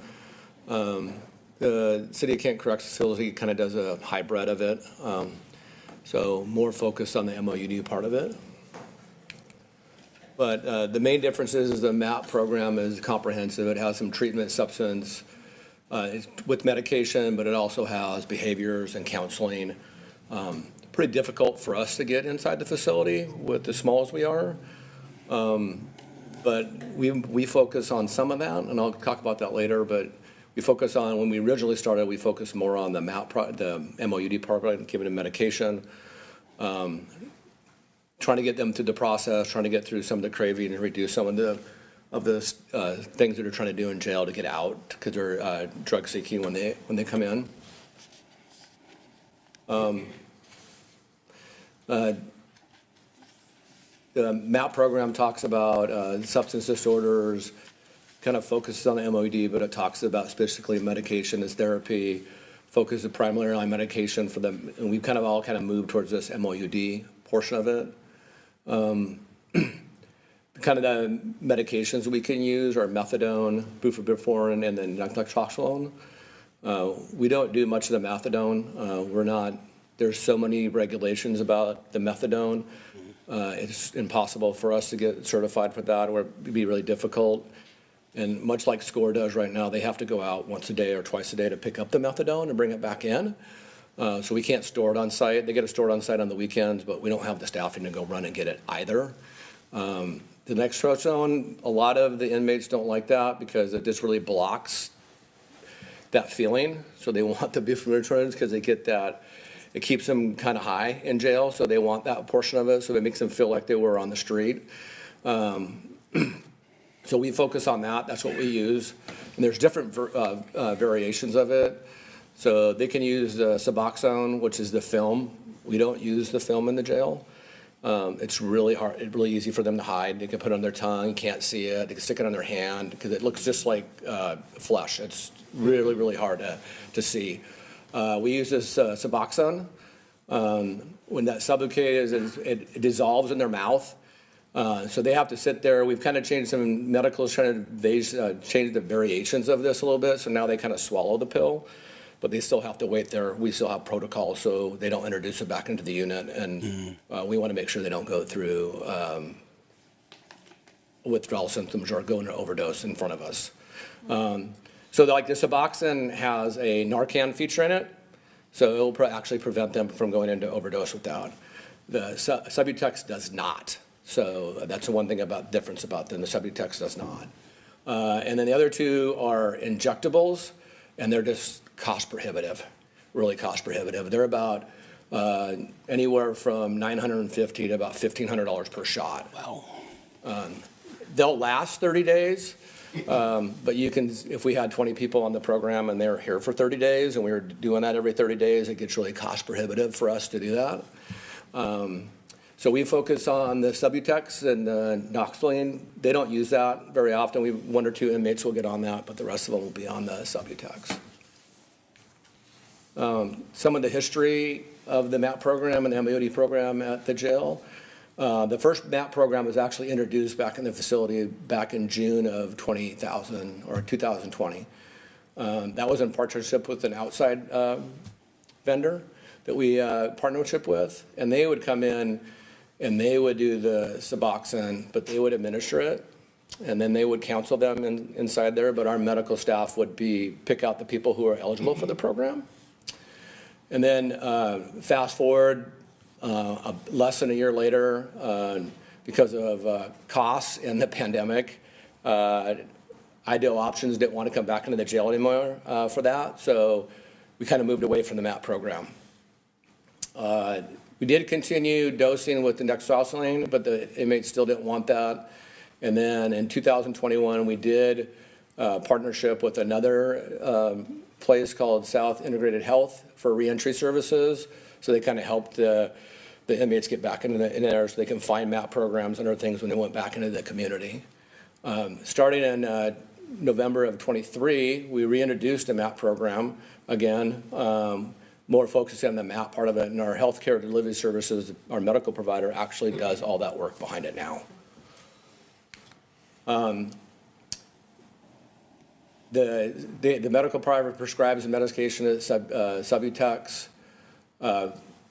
Speaker 15: The City of Kent Correctional Facility kind of does a hybrid of it, so more focused on the MOUD part of it. But the main difference is the MAP program is comprehensive. It has some treatment, substance, it's with medication, but it also has behaviors and counseling. Pretty difficult for us to get inside the facility with as small as we are. But we focus on some of that, and I'll talk about that later, but we focus on, when we originally started, we focused more on the the MOUD program, giving them medication, trying to get them through the process, trying to get through some of the craving and reduce some of the things that they're trying to do in jail to get out because they're drug seeking when they come in. The MAP program talks about substance disorders, kind of focuses on the MOD, but it talks about specifically medication as therapy, focuses primarily on medication for them, and we've kind of all moved towards this MOUD portion of it. Kind of the medications we can use are methadone, bupropion, and then naloxone. We don't do much of the methadone. There's so many regulations about the methadone. It's impossible for us to get certified for that, or it'd be really difficult. And much like SCORE does right now, they have to go out once a day or twice a day to pick up the methadone and bring it back in. So we can't store it on site. They get it stored on site on the weekends, but we don't have the staffing to go run and get it either. The naloxone, a lot of the inmates don't like that because it just really blocks that feeling. So they want the bupropion because they get that. It keeps them kind of high in jail, so they want that portion of it, so it makes them feel like they were on the street. So we focus on that. That's what we use. And there's different variations of it. So they can use the Suboxone, which is the film. We don't use the film in the jail. It's really hard, it's really easy for them to hide. They can put it on their tongue, can't see it. They can stick it on their hand because it looks just like flesh. It's really, really hard to see. We use this Suboxone. When that Sublocade it dissolves in their mouth. So they have to sit there. We've kind of changed some medicals, trying to change the variations of this a little bit. So now they kind of swallow the pill, but they still have to wait there. We still have protocols so they don't introduce it back into the unit. And we want to make sure they don't go through withdrawal symptoms or go into overdose in front of us. So like the Suboxone has a Narcan feature in it. So it will actually prevent them from going into overdose with that. The Subutex does not. So that's the one thing difference about them. The Subutex does not. And then the other two are injectables, and they're just cost prohibitive, really cost prohibitive. They're about anywhere from $950 to about $1,500 per shot. Wow. They'll last 30 days. But you can, if we had 20 people on the program and they're here for 30 days and we were doing that every 30 days, it gets really cost prohibitive for us to do that. So we focus on the Subutex and the Noxaline. They don't use that very often. One or two inmates will get on that, but the rest of them will be on the Subutex. Some of the history of the MAP program and the MAOD program at the jail. The first MAP program was actually introduced back in the facility back in June of 2020. That was in partnership with an outside vendor that we partnership with, and they would come in and they would do the Suboxone, but they would administer it, and then they would counsel them inside there, but our medical staff would pick out the people who are eligible for the program. And then fast forward, less than a year later, because of costs and the pandemic, Ideal Options didn't want to come back into the jail anymore for that, so we kind of moved away from the MAP program. We did continue dosing with the Noxaline, but the inmates still didn't want that. And then in 2021, we did partnership with another place called South Integrated Health for reentry services. So they kind of helped the inmates get back into there so they can find MAP programs and other things when they went back into the community. Starting in November of 23, we reintroduced a MAP program again, more focused on the MAP part of it, and our healthcare delivery services, our medical provider actually does all that work behind it now. The medical provider prescribes the medication at Subutex.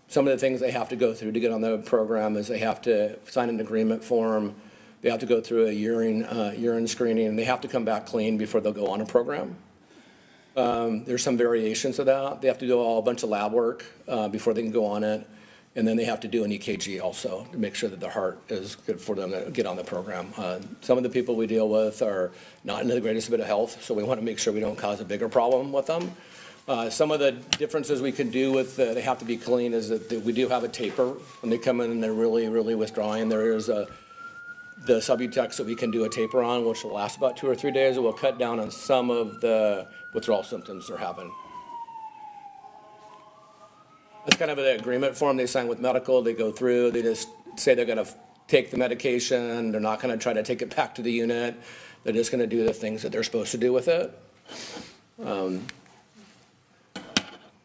Speaker 15: Some of the things they have to go through to get on the program is they have to sign an agreement form, they have to go through a urine screening, and they have to come back clean before they'll go on a program. There's some variations of that. They have to do a bunch of lab work before they can go on it. And then they have to do an EKG also to make sure that their heart is good for them to get on the program. Some of the people we deal with are not in the greatest bit of health, so we want to make sure we don't cause a bigger problem with them. Some of the differences we can do with they have to be clean is that we do have a taper. When they come in and they're really, really withdrawing, there is the Subutex that we can do a taper on, which will last about 2 or 3 days. It will cut down on some of the withdrawal symptoms they're having. That's kind of an agreement form they sign with medical. They go through, they just say they're going to take the medication. They're not going to try to take it back to the unit. They're just going to do the things that they're supposed to do with it.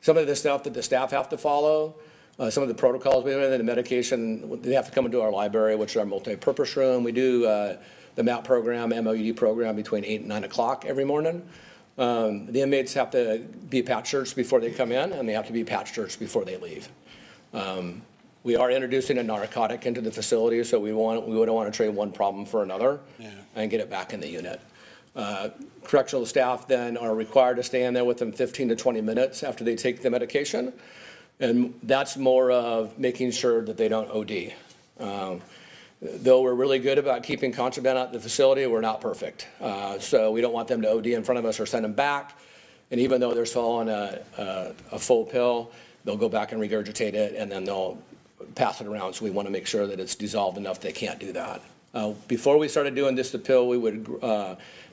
Speaker 15: Some of the stuff that the staff have to follow, some of the protocols we have, the medication, they have to come into our library, which is our multi-purpose room. We do the MAP program, MOUD program between 8 and 9 o'clock every morning. The inmates have to be patch searched before they come in, and they have to be patch searched before they leave. We are introducing a narcotic into the facility, so we wouldn't want to trade one problem for another and get it back in the unit. Correctional staff then are required to stay in there with them 15 to 20 minutes after they take the medication, and that's more of making sure that they don't OD. Though we're really good about keeping contraband out of the facility, we're not perfect. So we don't want them to OD in front of us or send them back. And even though they're still on a full pill, they'll go back and regurgitate it, and then they'll pass it around. So we want to make sure that it's dissolved enough they can't do that. Before we started doing this, the pill,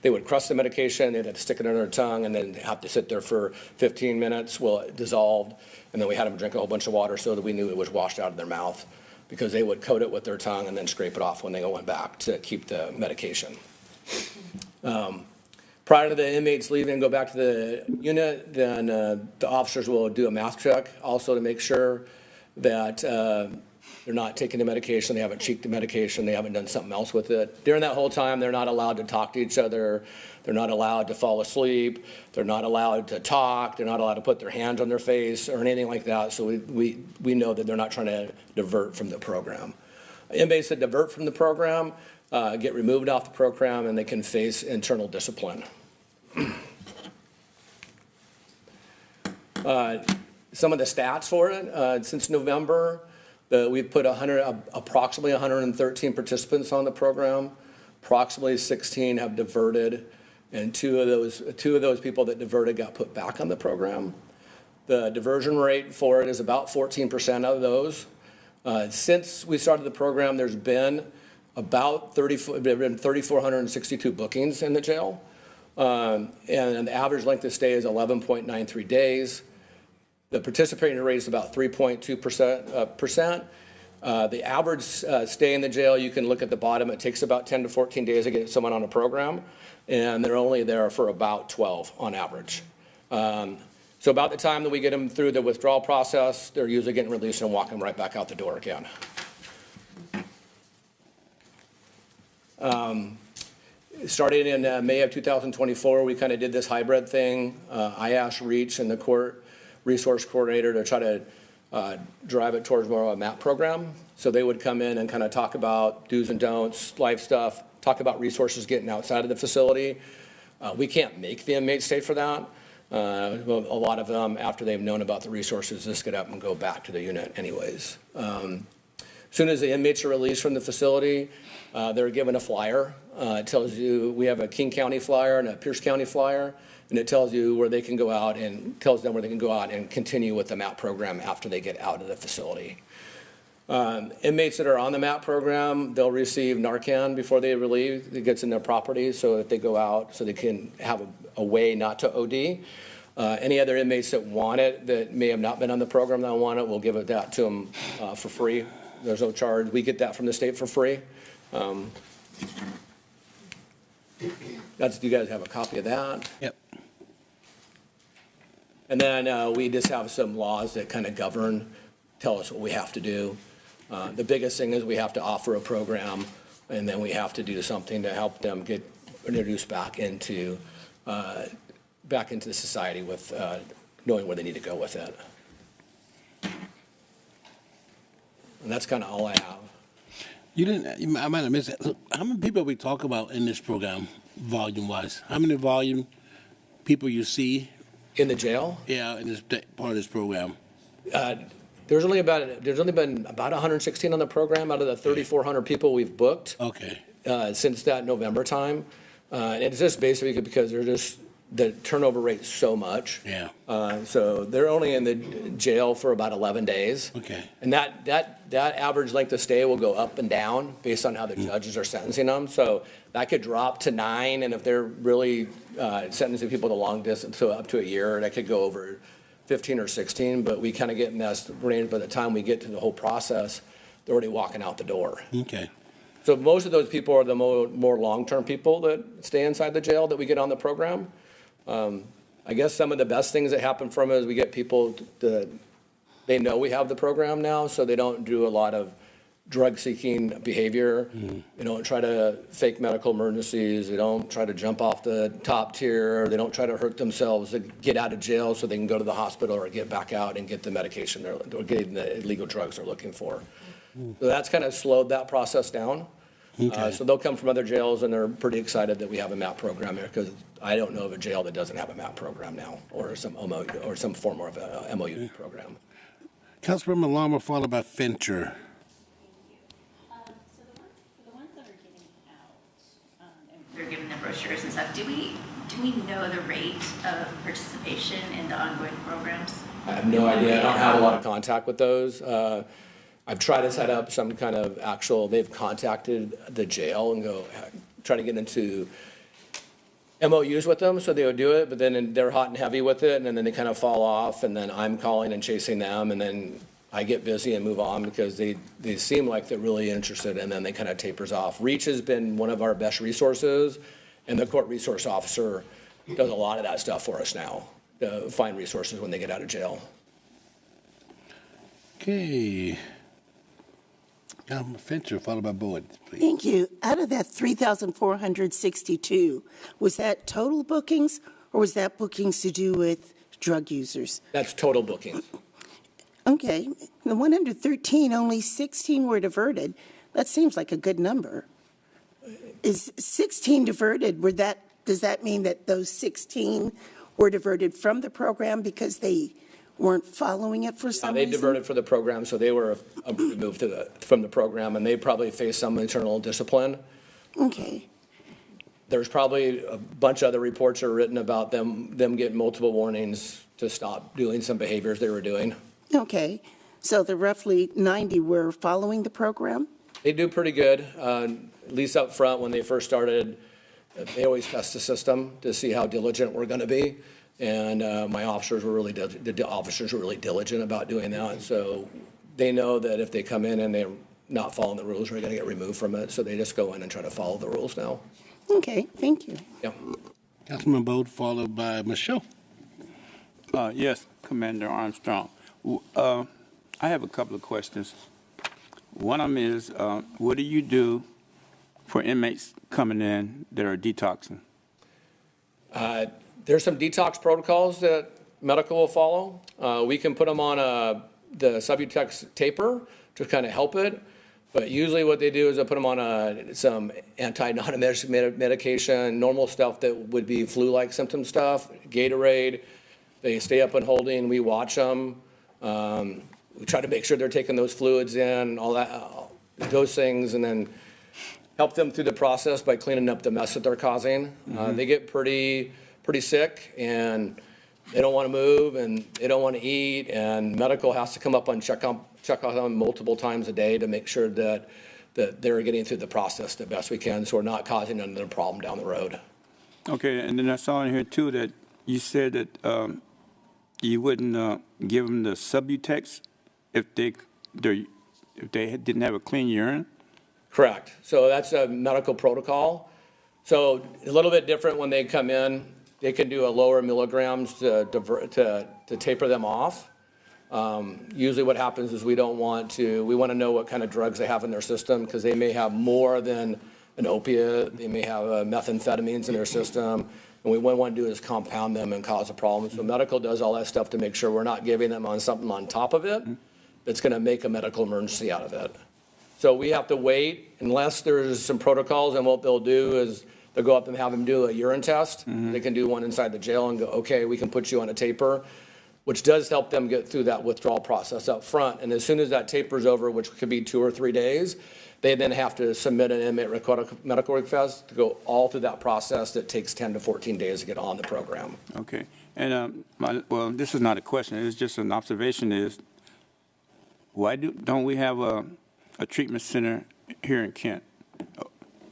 Speaker 15: they would crush the medication, they'd have to stick it under their tongue, and then have to sit there for 15 minutes while it dissolved. And then we had them drink a whole bunch of water so that we knew it was washed out of their mouth. because they would coat it with their tongue and then scrape it off when they went back to keep the medication. Prior to the inmates leaving and go back to the unit, then the officers will do a mask check also to make sure that they're not taking the medication, they haven't cheeked the medication, they haven't done something else with it. During that whole time, they're not allowed to talk to each other, they're not allowed to fall asleep, they're not allowed to talk, they're not allowed to put their hands on their face or anything like that, so we know that they're not trying to divert from the program. Inmates that divert from the program get removed off the program and they can face internal discipline. Some of the stats for it, since November, we've put approximately 113 participants on the program. Approximately 16 have diverted, and two of those people that diverted got put back on the program. The diversion rate for it is about 14% of those. Since we started the program, there's been about 3,462 bookings in the jail. And the average length of stay is 11.93 days. The participating rate is about 3.2%. The average stay in the jail, you can look at the bottom, it takes about 10 to 14 days to get someone on a program, and they're only there for about 12 on average. So about the time that we get them through the withdrawal process, they're usually getting released and walking right back out the door again. Starting in May of 2024, we kind of did this hybrid thing. I asked Reach and the court resource coordinator to try to drive it towards more of a MAP program. So they would come in and kind of talk about do's and don'ts, life stuff, talk about resources getting outside of the facility. We can't make the inmates stay for that. A lot of them, after they've known about the resources, just get up and go back to the unit anyways. As soon as the inmates are released from the facility, they're given a flyer. It tells you, we have a King County flyer and a Pierce County flyer, and it tells you where they can go out and tells them where they can go out and continue with the MAP program after they get out of the facility. Inmates that are on the MAP program, they'll receive Narcan before they leave. It gets in their property so that they go out so they can have a way not to OD. Any other inmates that want it that may have not been on the program that want it, we'll give that to them for free. There's no charge. We get that from the state for free. You guys have a copy of that.
Speaker 1: Yep.
Speaker 15: And then we just have some laws that kind of govern, tell us what we have to do. The biggest thing is we have to offer a program, and then we have to do something to help them get introduced back into the society with knowing where they need to go with it. And that's kind of all I have.
Speaker 1: I might have missed that. Look, how many people we talk about in this program, volume-wise? How many volume people you see?
Speaker 15: In the jail?
Speaker 1: Yeah, in this part of this program.
Speaker 15: There's only been about 116 on the program out of the 3,400 people we've booked.
Speaker 1: Okay.
Speaker 15: Since that November time. And it's just basically because the turnover rate is so much.
Speaker 1: Yeah.
Speaker 15: So they're only in the jail for about 11 days.
Speaker 1: Okay.
Speaker 15: And that average length of stay will go up and down based on how the judges are sentencing them. So that could drop to 9, and if they're really sentencing people to long distance, so up to a year, that could go over 15 or 16. But we kind of get in that range by the time we get to the whole process, they're already walking out the door.
Speaker 1: Okay.
Speaker 15: So most of those people are the more long-term people that stay inside the jail that we get on the program. I guess some of the best things that happen from it is we get people that they know we have the program now, so they don't do a lot of drug-seeking behavior. They don't try to fake medical emergencies. They don't try to jump off the top tier. They don't try to hurt themselves to get out of jail so they can go to the hospital or get back out and get the medication or get the illegal drugs they're looking for. So that's kind of slowed that process down.
Speaker 1: Okay.
Speaker 15: So they'll come from other jails, and they're pretty excited that we have a MAP program here, because I don't know of a jail that doesn't have a MAP program now, or some form of a MOU program.
Speaker 1: Councilmember Larmer, followed by Fincher.
Speaker 12: So the ones that are giving out, and they're giving the brochures and stuff, do we know the rate of participation in the ongoing programs?
Speaker 15: I have no idea. I don't have a lot of contact with those. I've tried to set up some kind of they've contacted the jail and try to get into MOUs with them, so they would do it, but then they're hot and heavy with it, and then they kind of fall off, and then I'm calling and chasing them, and then I get busy and move on because they seem like they're really interested, and then they kind of tapers off. Reach has been one of our best resources, and the court resource officer does a lot of that stuff for us now, to find resources when they get out of jail.
Speaker 1: Okay. Councilman Fincher, followed by Boyd, please.
Speaker 8: Thank you. Out of that 3,462, was that total bookings or was that bookings to do with drug users?
Speaker 15: That's total bookings.
Speaker 8: Okay. The 113, only 16 were diverted. That seems like a good number. Is 16 diverted? Does that mean that those 16 were diverted from the program because they weren't following it for some
Speaker 15: They
Speaker 8: reason?
Speaker 15: diverted for the program, so they were removed from the program, and they probably faced some internal discipline.
Speaker 8: Okay.
Speaker 15: There's probably a bunch of other reports are written about them getting multiple warnings to stop doing some behaviors they were doing.
Speaker 8: Okay. So the roughly 90 were following the program?
Speaker 15: They do pretty good, at least up front when they first started. They always test the system to see how diligent we're going to be. And my officers were really, the officers were really diligent about doing that. So they know that if they come in and they're not following the rules, we're going to get removed from it. So they just go in and try to follow the rules now.
Speaker 8: Okay, thank you.
Speaker 15: Yeah.
Speaker 1: Councilman Bode, followed by Michelle.
Speaker 13: Yes, Commander Armstrong. I have a couple of questions. One of them is, what do you do for inmates coming in that are detoxing?
Speaker 15: There's some detox protocols that medical will follow. We can put them on the Subutex taper to kind of help it. But usually what they do is they put them on some anti-non-emetic medication, normal stuff that would be flu-like symptom stuff, Gatorade. They stay up and holding. We watch them. We try to make sure they're taking those fluids in, all that, those things, and then help them through the process by cleaning up the mess that they're causing. They get pretty sick, and they don't want to move, and they don't want to eat, and medical has to come up and check on them multiple times a day to make sure that they're getting through the process the best we can, so we're not causing another problem down the road.
Speaker 13: Okay, and then I saw in here too that you said that you wouldn't give them the Subutex if they didn't have a clean urine?
Speaker 15: Correct. So that's a medical protocol. So a little bit different when they come in. They can do a lower milligrams to taper them off. Usually what happens is we want to know what kind of drugs they have in their system, because they may have more than an opiate. They may have methamphetamines in their system. And what we want to do is compound them and cause a problem. So medical does all that stuff to make sure we're not giving them on something on top of it that's going to make a medical emergency out of it. So we have to wait unless there's some protocols, and what they'll do is they'll go up and have them do a urine test. They can do one inside the jail and go, okay, we can put you on a taper, which does help them get through that withdrawal process up front. And as soon as that taper's over, which could be 2 or 3 days, they then have to submit an inmate medical request to go all through that process that takes 10 to 14 days to get on the program.
Speaker 13: Okay. And, well, this is not a question. It's just an observation is, why don't we have a treatment center here in Kent?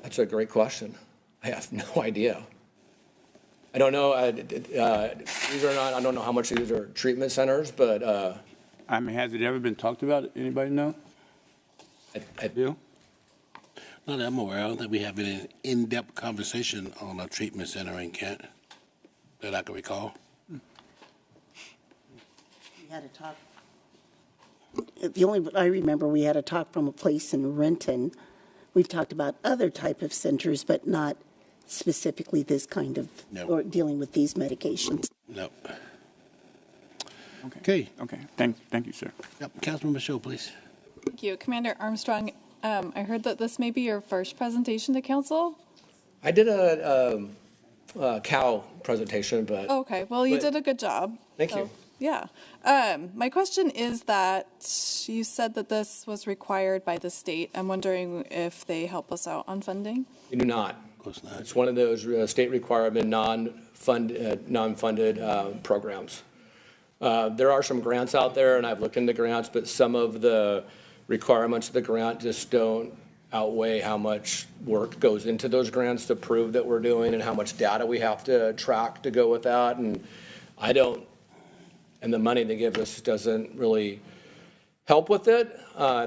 Speaker 15: That's a great question. I have no idea. I don't know. These are not. I don't know how much these are treatment centers, but
Speaker 13: I mean, has it ever been talked about? Anybody know?
Speaker 15: I do.
Speaker 1: Not that I'm aware. I don't think we have an in-depth conversation on a treatment center in Kent that I can recall.
Speaker 8: We had a talk. The only I remember, we had a talk from a place in Renton. We've talked about other type of centers, but not specifically this kind of, or dealing with these medications.
Speaker 1: No.
Speaker 13: Okay. Okay. Thank you, sir.
Speaker 1: Yep. Councilman Michaud, please.
Speaker 14: Thank you. Commander Armstrong, I heard that this may be your first presentation to council.
Speaker 15: I did a cow presentation, but.
Speaker 14: Oh, okay. Well, you did a good job.
Speaker 15: Thank you.
Speaker 14: Yeah. My question is that you said that this was required by the state. I'm wondering if they help us out on funding?
Speaker 15: We do not. Of course not. It's one of those state requirement non-funded programs. There are some grants out there, and I've looked into grants, but some of the requirements of the grant just don't outweigh how much work goes into those grants to prove that we're doing and how much data we have to track to go with that. And the money they give us doesn't really help with it.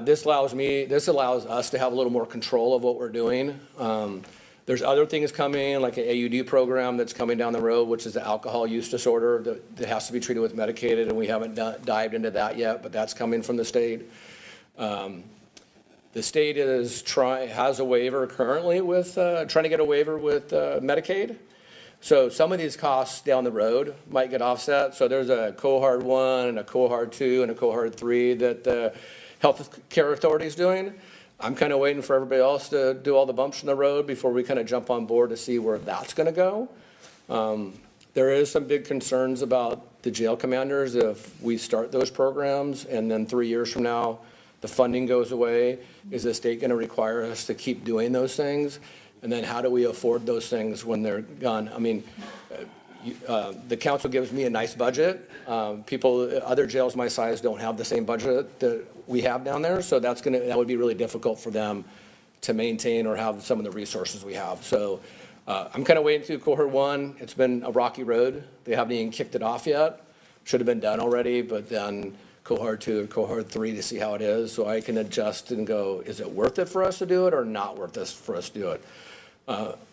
Speaker 15: This allows us to have a little more control of what we're doing. There's other things coming, like an AUD program that's coming down the road, which is the alcohol use disorder that has to be treated with medicated, and we haven't dived into that yet, but that's coming from the state. The state has a waiver currently with, trying to get a waiver with Medicaid. So some of these costs down the road might get offset. So there's a cohort 1 and a cohort 2 and a cohort 3 that the Health Care Authority is doing. I'm kind of waiting for everybody else to do all the bumps in the road before we kind of jump on board to see where that's going to go. There is some big concerns about the jail commanders if we start those programs and then 3 years from now the funding goes away. Is the state going to require us to keep doing those things? And then how do we afford those things when they're gone? I mean, the council gives me a nice budget. Other jails my size don't have the same budget that we have down there, so that would be really difficult for them to maintain or have some of the resources we have. So I'm kind of waiting through cohort 1. It's been a rocky road. They haven't even kicked it off yet. Should have been done already, but then cohort 2 and cohort 3 to see how it is, so I can adjust and go, is it worth it for us to do it or not worth it for us to do it?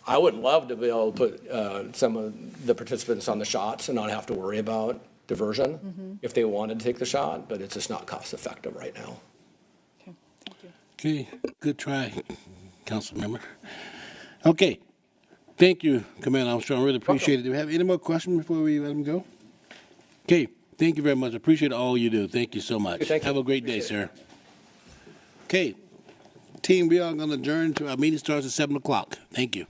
Speaker 15: I would love to be able to put some of the participants on the shots and not have to worry about diversion if they wanted to take the shot, but it's just not cost effective right now.
Speaker 14: Okay, thank you.
Speaker 1: Okay, good try, council member. Okay, thank you, Commander Armstrong. Really appreciate it. Do we have any more questions before we let him go? Okay, thank you very much. I appreciate all you do. Thank you so much.
Speaker 15: Thank you.
Speaker 1: Have a great day, sir. Okay, team, we are going to adjourn to our meeting starts at 7 o'clock. Thank you.